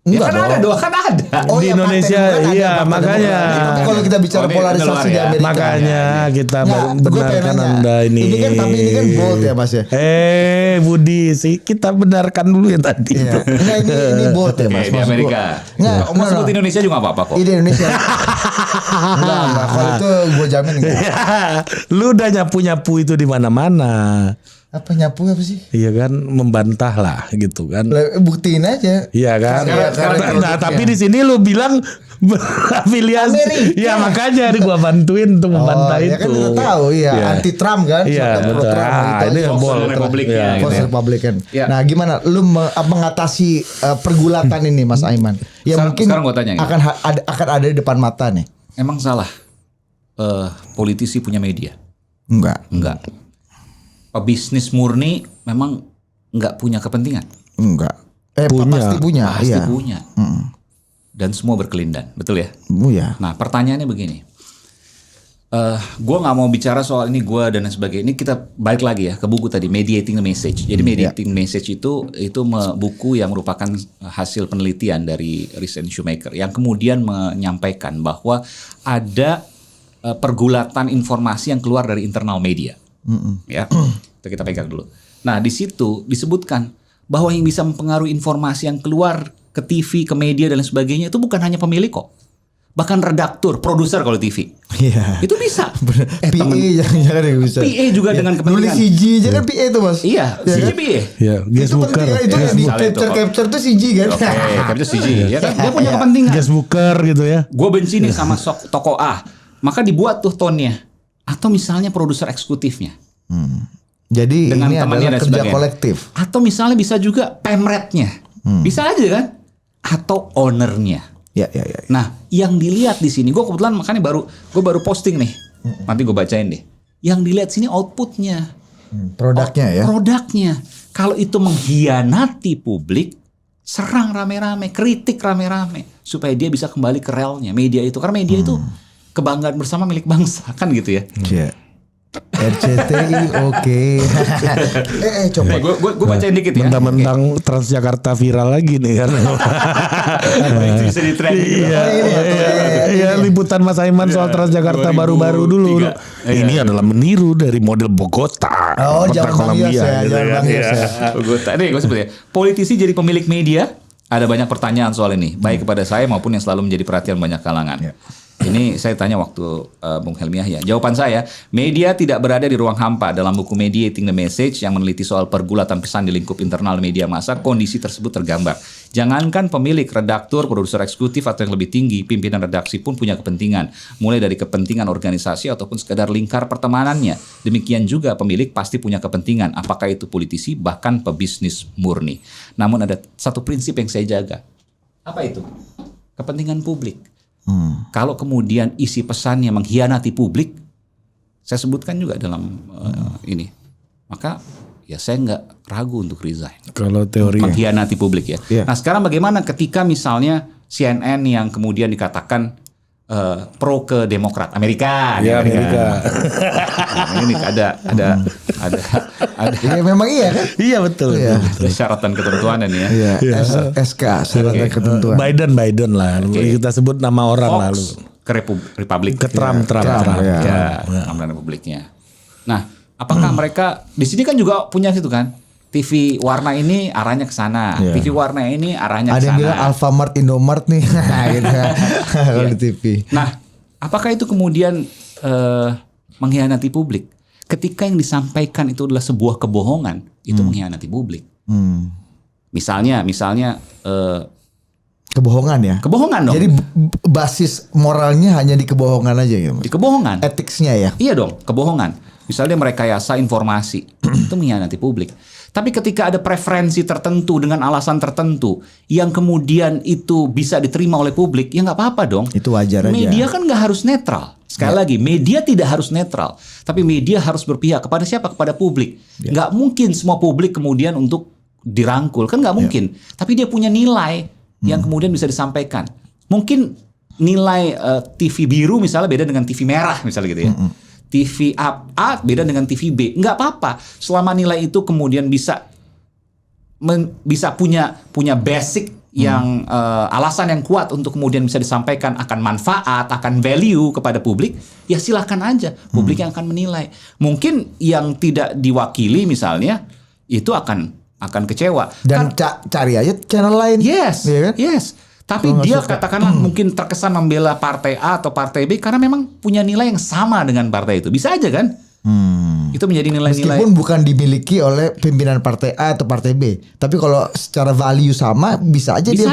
Enggak kan ada. Di Indonesia iya makanya. Tapi kalau kita bicara polarisasi di Amerika. Makanya kita benarkan Anda ini. Ini kan bold ya Mas ya. Budi sih kita benarkan dulu yang tadi. Enggak ini bold ya Mas. Di Amerika. Mau sebut Indonesia juga apa-apa kok. Di Indonesia. Enggak, kalau itu gue jamin enggak. Lu udah nyapu-nyapu itu di mana-mana. Apa nyapu apa sih? Iya kan membantah lah gitu kan. Buktiin aja. Iya kan. Tapi di sini lu bilang berafiliasi. Ya makanya gua bantuin untuk membantah itu. Ya kan kita tahu anti Trump kan. Iya betul. Ini Republikan. Nah gimana lu mengatasi pergulatan ini Mas Aiman? Ya mungkin akan ada di depan mata nih. Emang salah politisi punya media? Enggak. Pebisnis murni memang nggak punya kepentingan? Enggak. Pasti punya. Pasti punya. Dan semua berkelindan, betul ya? Iya. Nah pertanyaannya begini. Gue nggak mau bicara soal ini gue dan sebagainya. Ini kita balik lagi ya ke buku tadi, Mediating the Message. Jadi Mediating the Message itu buku yang merupakan hasil penelitian dari Rees Shoemaker yang kemudian menyampaikan bahwa ada pergulatan informasi yang keluar dari internal media. Ya, itu kita pegang dulu. Nah, di situ disebutkan bahwa yang bisa mempengaruhi informasi yang keluar ke TV, ke media dan lain sebagainya itu bukan hanya pemilik kok. bahkan redaktur, produser kalau TV. Iya. Itu bisa. PA jangan bisa. PA juga dengan kepentingan. Nulis CG aja kan PA itu Mas. Iya, CG PA. Iya, guest booker. Itu yang di capture tuh CG kan. Oke, capture CG ya kan. Dia punya kepentingan. Guest booker gitu ya. Gue benci nih sama toko A. Maka dibuat tuh tone-nya. Atau misalnya produser eksekutifnya. Jadi dengan ini adalah kerja kolektif. Atau misalnya bisa juga pemretnya. Bisa aja kan? Atau ownernya. Ya. Nah, yang dilihat di sini, gue kebetulan makanya baru posting nih. Nanti gue bacain deh. Yang dilihat sini outputnya, produknya ya. Produknya. Kalau itu mengkhianati publik, serang rame-rame, kritik rame-rame, supaya dia bisa kembali ke relnya media itu. Karena media itu kebanggaan bersama milik bangsa, kan gitu ya. Iya. RCTI oke. Coba gue bacain dikit ya. Mentang-mentang Transjakarta viral lagi nih kan. Itu bisa di trend gitu. Iya, liputan Mas Aiman soal Transjakarta baru-baru dulu. Ini adalah meniru dari model Bogota. Oh, jangan Bang Yos ya, Bogota. Nih gue sebut ya. Politisi jadi pemilik media, ada banyak pertanyaan soal ini, baik kepada saya maupun yang selalu menjadi perhatian banyak kalangan. Ini saya tanya waktu Bung Helmi Yahya. Jawaban saya, media tidak berada di ruang hampa. Dalam buku Mediating the Message yang meneliti soal pergulatan pesan di lingkup internal media massa, kondisi tersebut tergambar. Jangankan pemilik, redaktur, produser eksekutif atau yang lebih tinggi, pimpinan redaksi pun punya kepentingan. Mulai dari kepentingan organisasi ataupun sekedar lingkar pertemanannya. Demikian juga pemilik pasti punya kepentingan. Apakah itu politisi, bahkan pebisnis murni. Namun ada satu prinsip yang saya jaga. Apa itu? Kepentingan publik. Kalau kemudian isi pesannya mengkhianati publik, saya sebutkan juga dalam ini, maka ya saya nggak ragu untuk resign. Kalau teori mengkhianati publik ya. Nah sekarang bagaimana ketika misalnya CNN yang kemudian dikatakan pro ke Demokrat Amerika, Amerika. Nah, ini ada. Ya, memang iya kan? Iya betul. Ada syarat dan ketentuan ini ya. SK syarat dan ketentuan. Biden lah. Kita sebut nama orang Fox, lalu. Ke Republik. Ke Trump. Keamanan Republiknya. Nah, apakah mereka di sini kan juga punya gitu kan? TV warna ini arahnya ke sana, TV warna ini arahnya ke sana. Ada yang bilang Alfamart, Indomart nih, gitu kalau di TV. Nah, apakah itu kemudian mengkhianati publik? Ketika yang disampaikan itu adalah sebuah kebohongan, itu mengkhianati publik. Misalnya, kebohongan ya. Kebohongan dong. Jadi basis moralnya hanya di kebohongan aja ya. Di kebohongan. Etiknya ya. Iya dong, kebohongan. Misalnya merekayasa informasi, itu mengkhianati publik. Tapi ketika ada preferensi tertentu dengan alasan tertentu yang kemudian itu bisa diterima oleh publik, ya nggak apa-apa dong. Itu wajar aja. Media kan nggak harus netral. Sekali lagi, media tidak harus netral. Tapi media harus berpihak kepada siapa? Kepada publik. Nggak mungkin semua publik kemudian untuk dirangkul. Kan nggak mungkin. Tapi dia punya nilai yang kemudian bisa disampaikan. Mungkin nilai TV biru misalnya beda dengan TV merah misalnya gitu ya. TV A beda dengan TV B, nggak apa-apa selama nilai itu kemudian bisa punya basic yang alasan yang kuat untuk kemudian bisa disampaikan akan manfaat, akan value kepada publik, ya silakan aja publik yang akan menilai. Mungkin yang tidak diwakili misalnya itu akan kecewa dan cari aja channel lain. Yes, ya kan? Yes. Tapi dia katakanlah mungkin terkesan membela partai A atau partai B karena memang punya nilai yang sama dengan partai itu. Bisa aja kan? Itu menjadi nilai-nilai. Meskipun bukan dimiliki oleh pimpinan partai A atau partai B. Tapi kalau secara value sama, bisa aja dia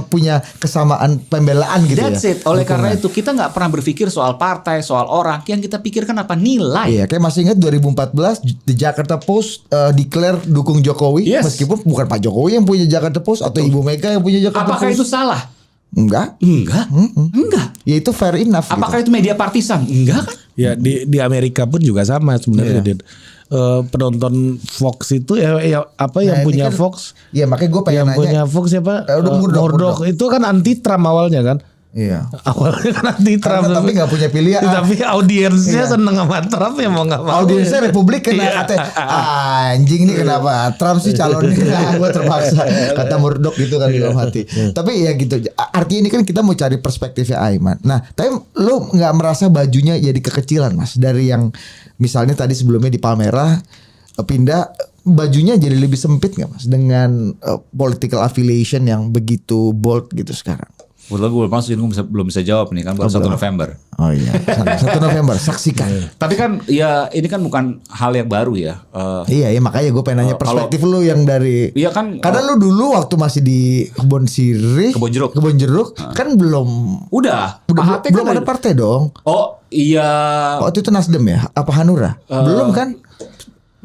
punya kesamaan pembelaan gitu. That's it. Oleh karena itu kita nggak pernah berpikir soal partai, soal orang. Yang kita pikirkan apa? Nilai. Iya, kayak masih ingat 2014 The Jakarta Post declare dukung Jokowi. Meskipun bukan Pak Jokowi yang punya Jakarta Post atau Ibu Mega yang punya Jakarta Post. Apakah itu salah? Enggak. Ya itu fair enough. Apakah itu media partisan? Enggak kan? Ya di Amerika pun juga sama sebenarnya. Penonton Fox itu yang punya kan, Fox. Iya makanya gue pengen nanya. Yang punya Fox siapa? Murdoch. Itu kan anti Trump awalnya kan. Iya. Awalnya kan anti Trump. Tapi nggak punya pilihan. Tapi audiensnya seneng sama Trump ya mau nggak mau. Audiensnya Republik katanya anjing nih kenapa Trump sih calonnya. Gue terpaksa kata Murdoch gitu kan di dalam hati. Tapi ya gitu. Artinya ini kan kita mau cari perspektifnya Aiman. Nah tapi lo nggak merasa bajunya jadi kekecilan mas dari yang misalnya tadi sebelumnya di Palmerah pindah bajunya jadi lebih sempit nggak mas dengan political affiliation yang begitu bold gitu sekarang? Kebetulan gue masuk gue belum bisa jawab nih kan baru 1 November. Oh iya, 1 November saksikan. Tapi kan ya ini kan bukan hal yang baru ya. Iya makanya gue pengen nanya perspektif lu yang dari. Iya kan. Karena lu dulu waktu masih di Kebon Sirih, Kebon Jeruk kan belum. Udah belum ada partai dong. Oh iya. Waktu itu Nasdem ya? Apa Hanura? Belum kan?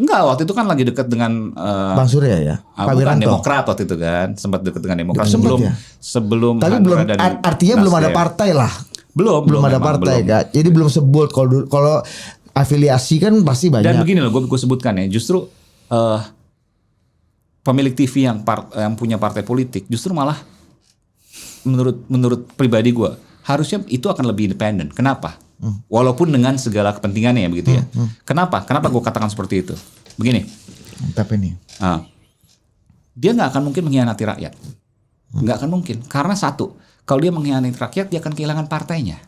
Enggak, waktu itu kan lagi deket dengan Bang Surya ya, Pak Wiranto. Demokrat waktu itu kan, sempat deket dengan Demokrat sebelum. Tapi belum, artinya belum ada partai lah. Belum ada partai kan. Jadi belum sebut kalau afiliasi kan pasti banyak. Dan begini loh, gue sebutkan ya, justru pemilik TV yang punya partai politik justru malah menurut pribadi gue harusnya itu akan lebih independen. Kenapa? Walaupun dengan segala kepentingannya ya begitu ya. Kenapa gue katakan seperti itu? Begini. Tapi nih. Dia nggak akan mungkin mengkhianati rakyat. Nggak akan mungkin. Karena satu, kalau dia mengkhianati rakyat, dia akan kehilangan partainya.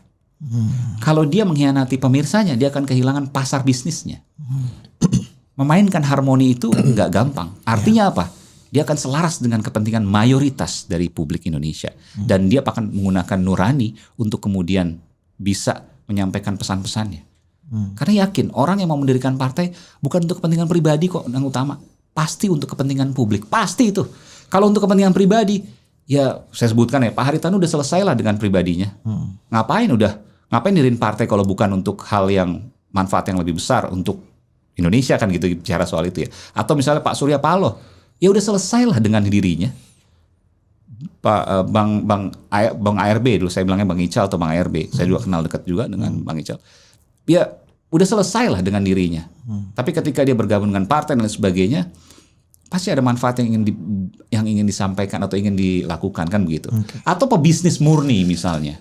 Kalau dia mengkhianati pemirsanya, dia akan kehilangan pasar bisnisnya. Memainkan harmoni itu nggak gampang. Artinya apa? Dia akan selaras dengan kepentingan mayoritas dari publik Indonesia. Dan dia akan menggunakan nurani untuk kemudian bisa menyampaikan pesan-pesannya. Karena yakin orang yang mau mendirikan partai bukan untuk kepentingan pribadi kok yang utama. Pasti untuk kepentingan publik. Pasti itu. Kalau untuk kepentingan pribadi, ya saya sebutkan ya, Pak Haritanu udah selesai lah dengan pribadinya. Ngapain diriin partai kalau bukan untuk hal yang manfaat yang lebih besar untuk Indonesia kan gitu bicara soal itu ya. Atau misalnya Pak Surya Paloh, ya udah selesai lah dengan dirinya. Pak Bang ARB dulu saya bilangnya Bang Ical atau Bang ARB. Saya juga kenal dekat juga dengan Bang Ical. Ya udah selesai lah dengan dirinya. Tapi ketika dia bergabung dengan partai dan sebagainya, pasti ada manfaat yang ingin disampaikan atau ingin dilakukan kan begitu. Atau pebisnis murni misalnya.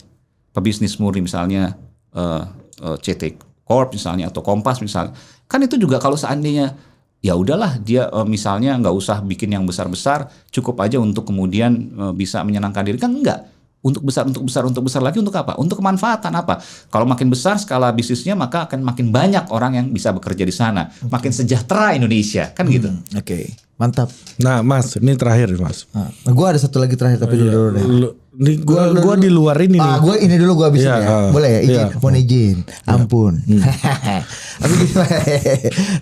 CT Corp misalnya atau Kompas misalnya. Kan itu juga kalau seandainya ya udahlah dia misalnya nggak usah bikin yang besar-besar, cukup aja untuk kemudian bisa menyenangkan diri. Kan enggak. Untuk besar lagi untuk apa? Untuk kemanfaatan apa? Kalau makin besar skala bisnisnya maka akan makin banyak orang yang bisa bekerja di sana. Makin sejahtera Indonesia, kan gitu. Oke. Mantap. Nah, Mas, ini terakhir, Mas. Gue ada satu lagi terakhir tapi dulu deh. Gua di luar ini nih. Gue ini dulu gue habisin ya. Boleh ya? Izin. Mohon izin. Ampun.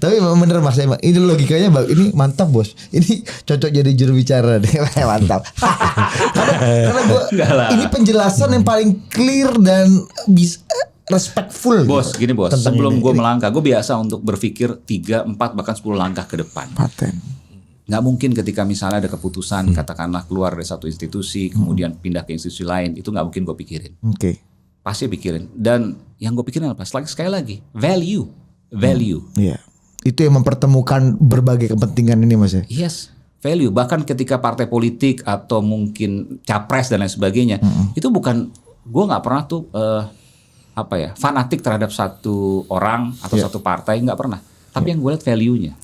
Tapi bener Mas emang. Ini logikanya ini mantap bos. Ini cocok jadi juru bicara deh. Mantap. Karena gue ini penjelasan yang paling clear dan bisa respectful. Bos, gini bos. Sebelum gue melangkah, gue biasa untuk berpikir 3, 4 bahkan 10 langkah ke depan. Paten. Nggak mungkin ketika misalnya ada keputusan katakanlah keluar dari satu institusi kemudian pindah ke institusi lain, itu nggak mungkin gue pikirin. Pasti pikirin. Dan yang gue pikirin apa? Sekali lagi value. Iya. Itu yang mempertemukan berbagai kepentingan ini Mas ya. Yes, value. Bahkan ketika partai politik atau mungkin capres dan lain sebagainya, itu bukan, gue nggak pernah tuh fanatik terhadap satu orang atau satu partai, nggak pernah. Tapi yang gue lihat value-nya.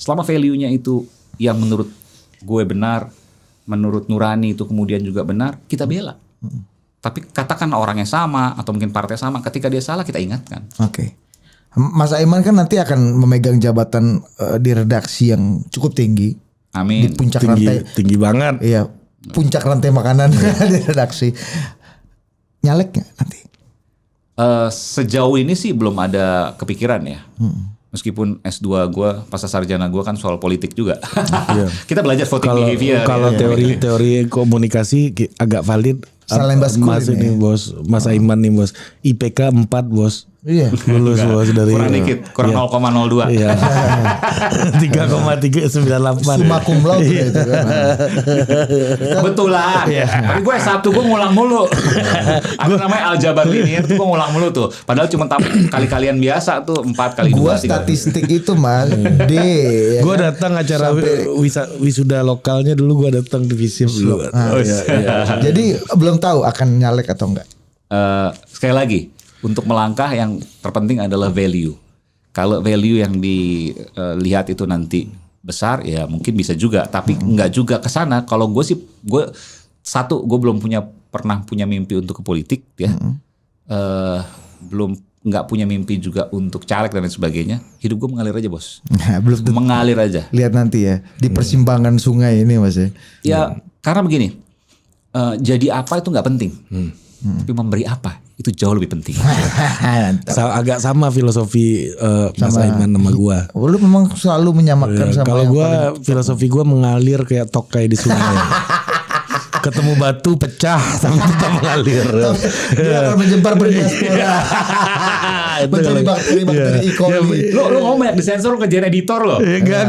Selama value-nya itu yang menurut gue benar, menurut nurani itu kemudian juga benar, kita bela. Tapi katakan orangnya sama atau mungkin partai sama, ketika dia salah kita ingatkan. Mas Aiman kan nanti akan memegang jabatan di redaksi yang cukup tinggi. Amin. Di puncak rantai. Tinggi banget. Iya, puncak rantai makanan di redaksi. Nyalek nggak nanti? Sejauh ini sih belum ada kepikiran ya. Meskipun S2 gue, pasca sarjana gue kan soal politik juga. Kita belajar voting behavior. Kalau teori komunikasi agak valid. Mas ini bos, Mas Aiman nih bos. IPK 4 bos. Iya. Lulus bos dari. Kurang dikit, kurang 0,02. Iya. 3,398. Summa cum laude itu kan. Kebetulan. Tapi gue S1 gue ngulang mulu. Ada namanya aljabar linear tuh gue ngulang mulu tuh. Padahal cuma kali-kalian biasa tuh 4 kali 2. Gue statistik itu Mas. D. Gue datang acara wisuda lokalnya dulu, gue datang di Visip dulu. Jadi belum tahu akan nyalek atau enggak. Sekali lagi, untuk melangkah yang terpenting adalah value. Kalau value yang dilihat itu nanti besar, ya mungkin bisa juga. Tapi enggak juga ke sana. Kalau gue sih, gue belum pernah punya mimpi untuk ke politik, ya. Belum nggak punya mimpi juga untuk caleg dan lain sebagainya. Hidup gue mengalir aja bos. Belum mengalir aja. Lihat nanti ya di persimpangan sungai ini Mas ya. Ya karena begini. jadi apa itu nggak penting. Tapi memberi apa itu jauh lebih penting. Agak sama filosofi Mas Aiman sama gua. Lu memang selalu menyamakan sama kalau gua filosofi gua mengalir kayak tokai di sungai. Ketemu batu pecah tapi tetap mengalir. Dia akan menyebar berdiaspora. Mencari bakteri-bakteri E. coli. Lu ngomong banyak disensor kerjaan editor loh. Enggak.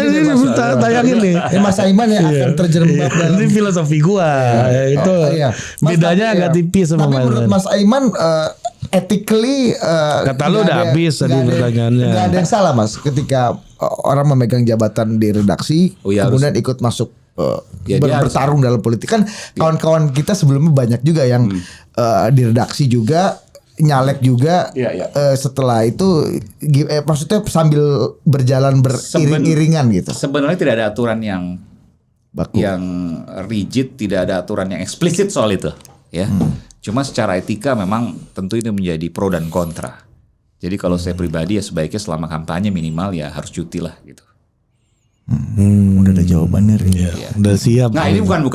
Ini tayangin nih. Mas Aiman yang akan terjerembab dalam ini filosofi gua. Itu bedanya agak tipis sama Mas. Tapi menurut Mas Aiman ethically kata lu udah habis tadi pertanyaannya. Enggak ada yang salah Mas ketika orang memegang jabatan di redaksi kemudian ikut masuk bertarung dalam politik kan kawan-kawan kita sebelumnya banyak juga yang di redaksi juga nyalek juga setelah itu maksudnya sambil berjalan beriring-iringan gitu. Sebenarnya tidak ada aturan yang baku, yang rigid, tidak ada aturan yang eksplisit soal itu ya. Cuma secara etika memang tentu ini menjadi pro dan kontra. Jadi kalau saya pribadi ya sebaiknya selama kampanye minimal ya harus cuti lah gitu. Udah ada jawabannya ya. Udah siap. Nah ini bukan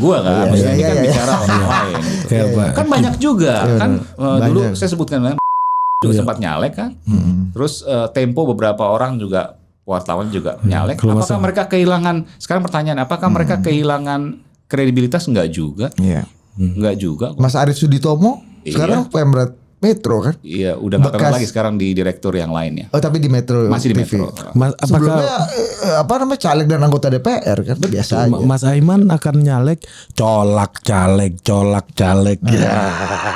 gua kan, maksudnya ini kan bicara orang lain. Gitu. Kan banyak juga kan dulu saya sebutkan dulu sempat nyalek kan. Terus Tempo beberapa orang juga wartawan juga nyalek. Apakah mereka kehilangan? Sekarang pertanyaan, apakah mereka kehilangan kredibilitas? Enggak juga. Enggak juga. Mas Arief Suditomo sekarang Pemret Metro kan? Iya, udah nggak terlalu lagi sekarang di direktur yang lainnya. Oh, tapi di Metro. Masih di TV. Metro. Sebelumnya caleg dan anggota DPR kan biasa aja. Mas Aiman akan nyalek colak caleg.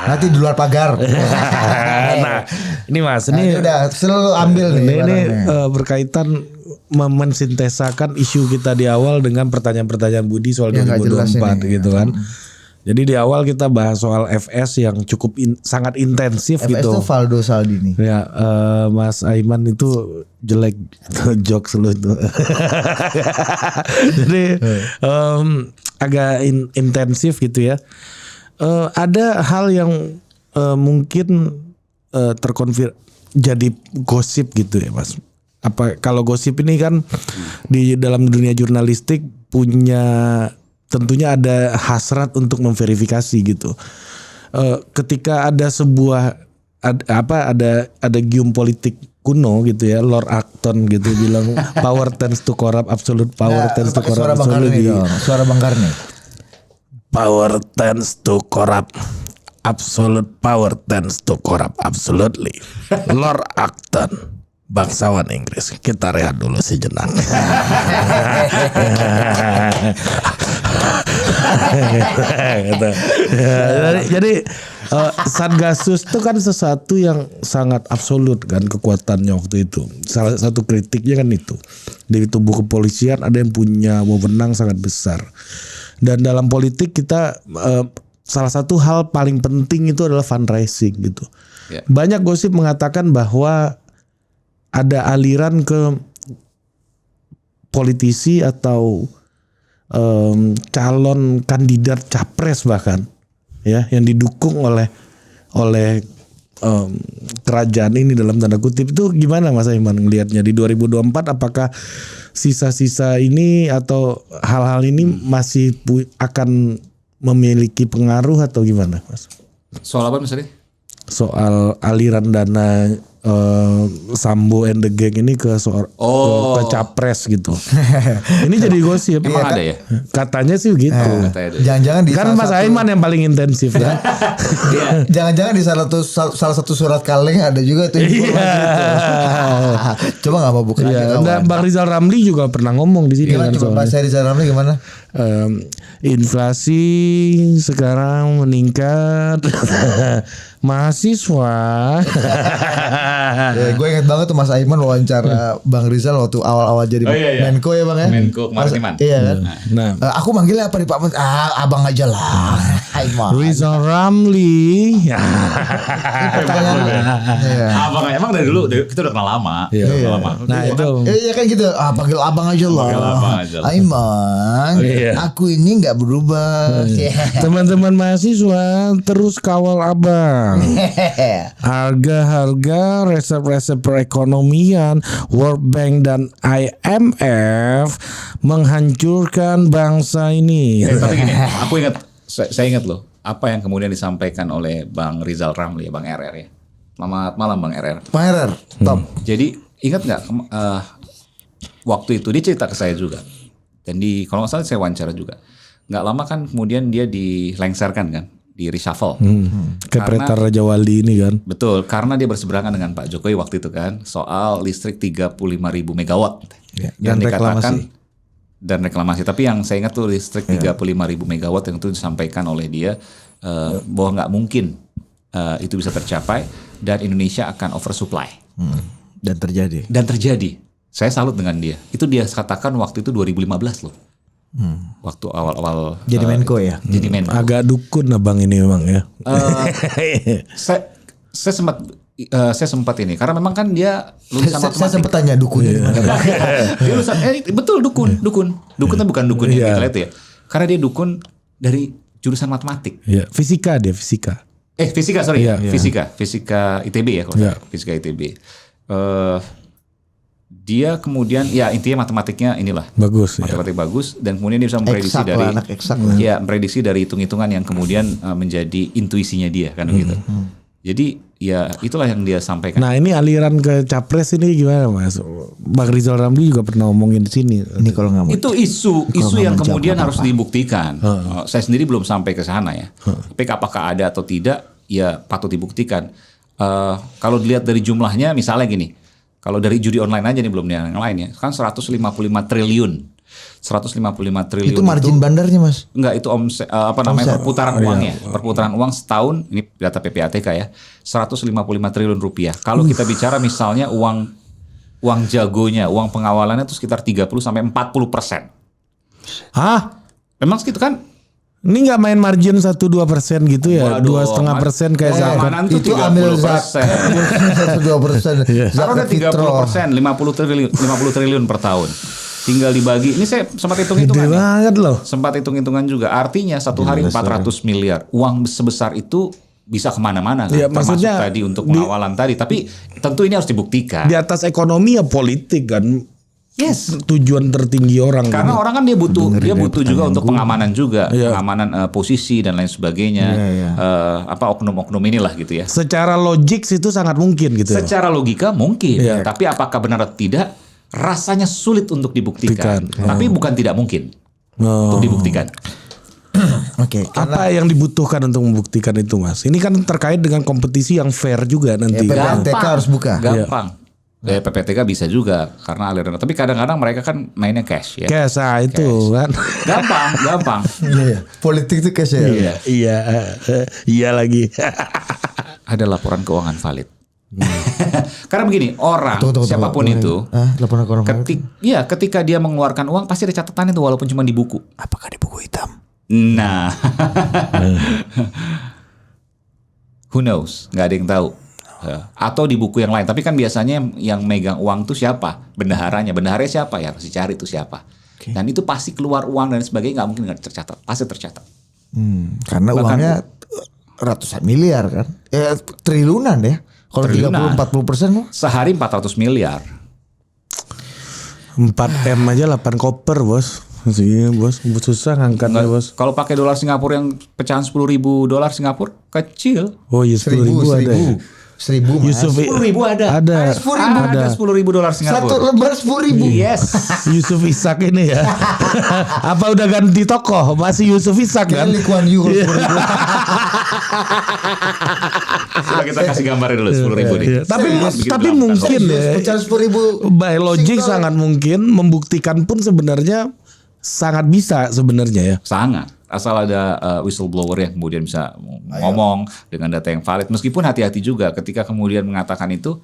Nanti di luar pagar. Nah, ini Mas, ini udah selalu ambil nih. Ini berkaitan mensintesakan isu kita di awal dengan pertanyaan-pertanyaan Budi soal 2024 gitu kan. Jadi di awal kita bahas soal FS yang cukup sangat intensif FS gitu. FS itu Valdo Saldini. Ya, Mas Aiman itu jelek jokes lu itu. Jadi agak intensif gitu ya. Ada hal yang mungkin terkonfirmasi jadi gosip gitu ya Mas. Apa kalau gosip ini kan di dalam dunia jurnalistik punya tentunya ada hasrat untuk memverifikasi gitu. Ketika ada sebuah ada gium politik kuno gitu ya, Lord Acton gitu bilang power tends to corrupt, absolute power tends to corrupt. Suara Bang Karni. Power tends to corrupt, absolute power tends to corrupt absolutely. Lord Acton, bangsawan Inggris. Kita rehat dulu sejenak. Jadi Satgasus itu kan sesuatu yang sangat absolut kan kekuatannya waktu itu. Salah satu kritiknya kan itu. Di tubuh kepolisian ada yang punya wewenang sangat besar. Dan dalam politik kita salah satu hal paling penting itu adalah fundraising gitu. Banyak gosip mengatakan bahwa ada aliran ke politisi atau calon kandidat capres bahkan ya yang didukung oleh kerajaan ini dalam tanda kutip. Itu gimana Mas Aiman ngelihatnya di 2024? Apakah sisa-sisa ini atau hal-hal ini masih akan memiliki pengaruh atau gimana Mas? Soal apa misalnya? Soal aliran dana Sambo and the Gang ini ke ke capres gitu. Ini jadi gosip. Emang ada ya? Katanya sih gitu. Jangan-jangan di kan Mas Aiman yang paling intensif kan. Jangan-jangan di salah satu surat kaleng ada juga tuh informasi itu. Coba nggak mau buka aja. Bang Rizal Ramli juga pernah ngomong di sini kan. Coba bahasa Rizal Ramli gimana? Inflasi sekarang meningkat. Mahasiswa. Gue inget banget tuh Mas Aiman wawancara Bang Rizal waktu awal-awal jadi Menko ya Bang ya. Menko Kemaritiman. Iya kan. Nah, aku manggilnya apa nih Pak Menteri? Abang aja lah. Aiman. Rizal Ramli. Abang emang dari dulu kita udah kenal lama. Nah itu. Iya kan gitu. Panggil abang aja lah. Aiman. Aku ini nggak berubah. Teman-teman mahasiswa terus kawal abang. Harga-harga resep-resep perekonomian, World Bank dan IMF menghancurkan bangsa ini. Tapi gini, aku ingat, saya ingat loh, apa yang kemudian disampaikan oleh Bang Rizal Ramli, Bang RR ya. Selamat malam Bang RR. Bang RR, top. Jadi ingat nggak waktu itu dia cerita ke saya juga, dan kalau nggak salah saya wawancara juga. Nggak lama kan kemudian dia dilengsarkan kan, di reshuffle. Kepretar Raja Wali ini kan. Betul, karena dia berseberangan dengan Pak Jokowi waktu itu kan soal listrik 35.000 megawatt Ya, yang dan dikatakan reklamasi. dan reklamasi. Tapi yang saya ingat tuh listrik 35.000 megawatt yang itu disampaikan oleh dia bahwa nggak mungkin itu bisa tercapai dan Indonesia akan oversupply. Dan terjadi. Dan terjadi. Saya salut dengan dia. Itu dia katakan waktu itu 2015 loh. Waktu awal-awal Jadi Menko ya. Jadi Menko. Agak dukun abang ini memang ya. Saya sempat ini karena memang kan dia lulusan matematik. Saya sempat tanya dukunnya di mana. Dia lulusan betul dukun. Dukunnya bukan dukun yang kita lihat ya. Karena dia dukun dari jurusan matematik. Iya, fisika dia, fisika. Fisika sorry. Iya. Fisika ITB ya kalau Iya. Fisika ITB. Dia kemudian ya intinya matematiknya inilah. Bagus. Matematik bagus dan kemudian dia bisa memprediksi Eksak dari lah, anak eksak lah. ya memprediksi dari hitung-hitungan yang kemudian menjadi intuisinya dia kan begitu. Jadi ya itulah yang dia sampaikan. Nah ini aliran ke capres ini gimana Mas? Bang Rizal Ramli juga pernah ngomongin di sini. Ini kalau nggak mau. Itu isu yang kemudian harus dibuktikan. Saya sendiri belum sampai ke sana ya. Tapi apakah ada atau tidak ya patut dibuktikan. Kalau dilihat dari jumlahnya misalnya gini. Kalau dari judi online aja nih belum yang lain ya. Kan 155 triliun. 155 triliun Itu margin bandarnya Mas. Enggak, itu perputaran uangnya. Perputaran uang setahun, ini data PPATK ya. 155 triliun rupiah. Kalau kita bicara misalnya uang jagonya, uang pengawalannya itu sekitar 30-40%. Hah? Memang segitu kan? Ini nggak main margin 1-2% gitu ya? 2,5% kayak zakat. Keamanan Itu ambil zakat 1-2%. Taruh udah 30%, 50 triliun per tahun. Tinggal dibagi. Ini saya sempat hitung-hitungan. Gede banget loh. Sempat hitung-hitungan juga. Artinya satu hari 400 miliar. Uang sebesar itu bisa kemana-mana kan? Ya, Termasuk maksudnya tadi untuk pengawalan tadi. Tapi tentu ini harus dibuktikan. Di atas ekonomi ya politik kan. Yes. Tujuan tertinggi orang. Karena orang kan dia butuh juga untuk pengamanan juga, Iya. pengamanan posisi dan lain sebagainya. Oknum-oknum inilah gitu ya. Secara logik itu sangat mungkin gitu. Secara logika mungkin, Iya. tapi apakah benar atau tidak? Rasanya sulit untuk dibuktikan. Tapi bukan tidak mungkin untuk dibuktikan. Oke. Apa yang dibutuhkan untuk membuktikan itu Mas? Ini kan terkait dengan kompetisi yang fair juga nanti. PPATK harus buka. Gampang. PPATK bisa juga karena aliran. Tapi kadang-kadang mereka kan mainnya cash ya. Cash itu kan. Gampang. Iya. Politik itu cash ya. Iya lagi. Ada laporan keuangan valid. Karena begini, orang siapapun itu, laporan keuangan valid. ketika dia mengeluarkan uang pasti ada catatan itu walaupun cuma di buku. Apakah di buku hitam? Nah, who knows? Nggak ada yang tahu. Atau di buku yang lain. Tapi kan biasanya yang megang uang tuh siapa? Bendaharanya. Bendaharanya siapa ya? Harus dicari tuh siapa. Okay. Dan itu pasti keluar uang dan sebagainya. Nggak mungkin nggak tercatat. Pasti tercatat. Karena uangnya ratusan miliar kan? Triliunan ya. Kalau 30-40% sehari 400 miliar. 4M aja 8 koper bos. Maksudnya bos susah ngangkatnya bos. Kalau pakai dolar Singapura yang pecahan $10.000 Singapura kecil. Oh iya 10.000 ada ya. 1.000 Mas. 10.000 ada. Ada. 10.000 ada. $10.000 Singapura. Satu lembar 10.000. Yes. Yusuf Ishak ini ya. Apa udah ganti tokoh? Masih Yusuf Ishak kan? Lee Kuan Yew 10.000. Coba kita kasih gambarnya dulu 10.000 nih. Tapi mungkin ya. Pecahan 10.000. By logic sangat mungkin membuktikan pun sebenarnya sangat bisa sebenarnya ya. Sangat. Asal ada whistleblower yang kemudian bisa ngomong dengan data yang valid. Meskipun hati-hati juga ketika kemudian mengatakan itu,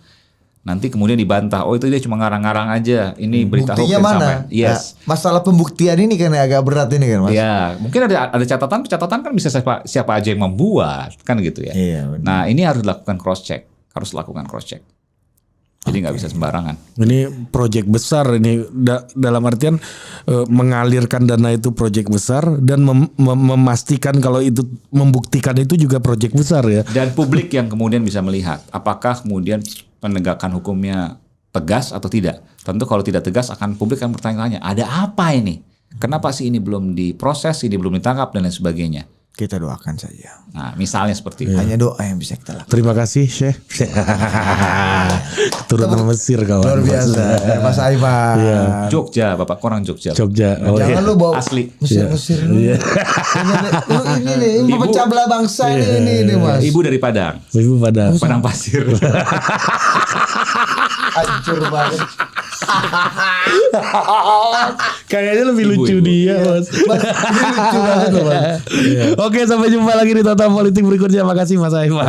nanti kemudian dibantah. Oh itu dia cuma ngarang-ngarang aja. Ini berita hoax buktinya mana? Yes. Nah, masalah pembuktian ini kan agak berat ini kan Mas. Ya, mungkin ada catatan kan bisa siapa aja yang membuat kan gitu ya. Iya, benar. Nah ini harus dilakukan cross check. Jadi nggak bisa sembarangan. Ini proyek besar ini dalam artian mengalirkan dana itu proyek besar dan memastikan kalau itu membuktikan itu juga proyek besar ya. Dan publik yang kemudian bisa melihat apakah kemudian penegakan hukumnya tegas atau tidak. Tentu kalau tidak tegas akan publik akan bertanya-tanya, ada apa ini? Kenapa sih ini belum diproses, ini belum ditangkap dan lain sebagainya. Kita doakan saja. Nah, misalnya seperti itu. Hanya doa yang bisa kita lakukan. Terima kasih, Syekh. Keturunan Mesir kawan. Luar biasa. Mas Aiman. Iya. Jogja, Bapak orang Jogja. Jogja. Oh, Jangan lu bawa asli. Mesir lu. Iya. Lu ini nih, pecah belah bangsa ini Mas. Ibu dari Padang. Ibu Padang. Padang pasir. Hancur banget. Kayaknya lebih lucu dia, Mas. Lucu banget loh, Mas. Oke, sampai jumpa lagi di Total Politik berikutnya. Makasih Mas Aiman.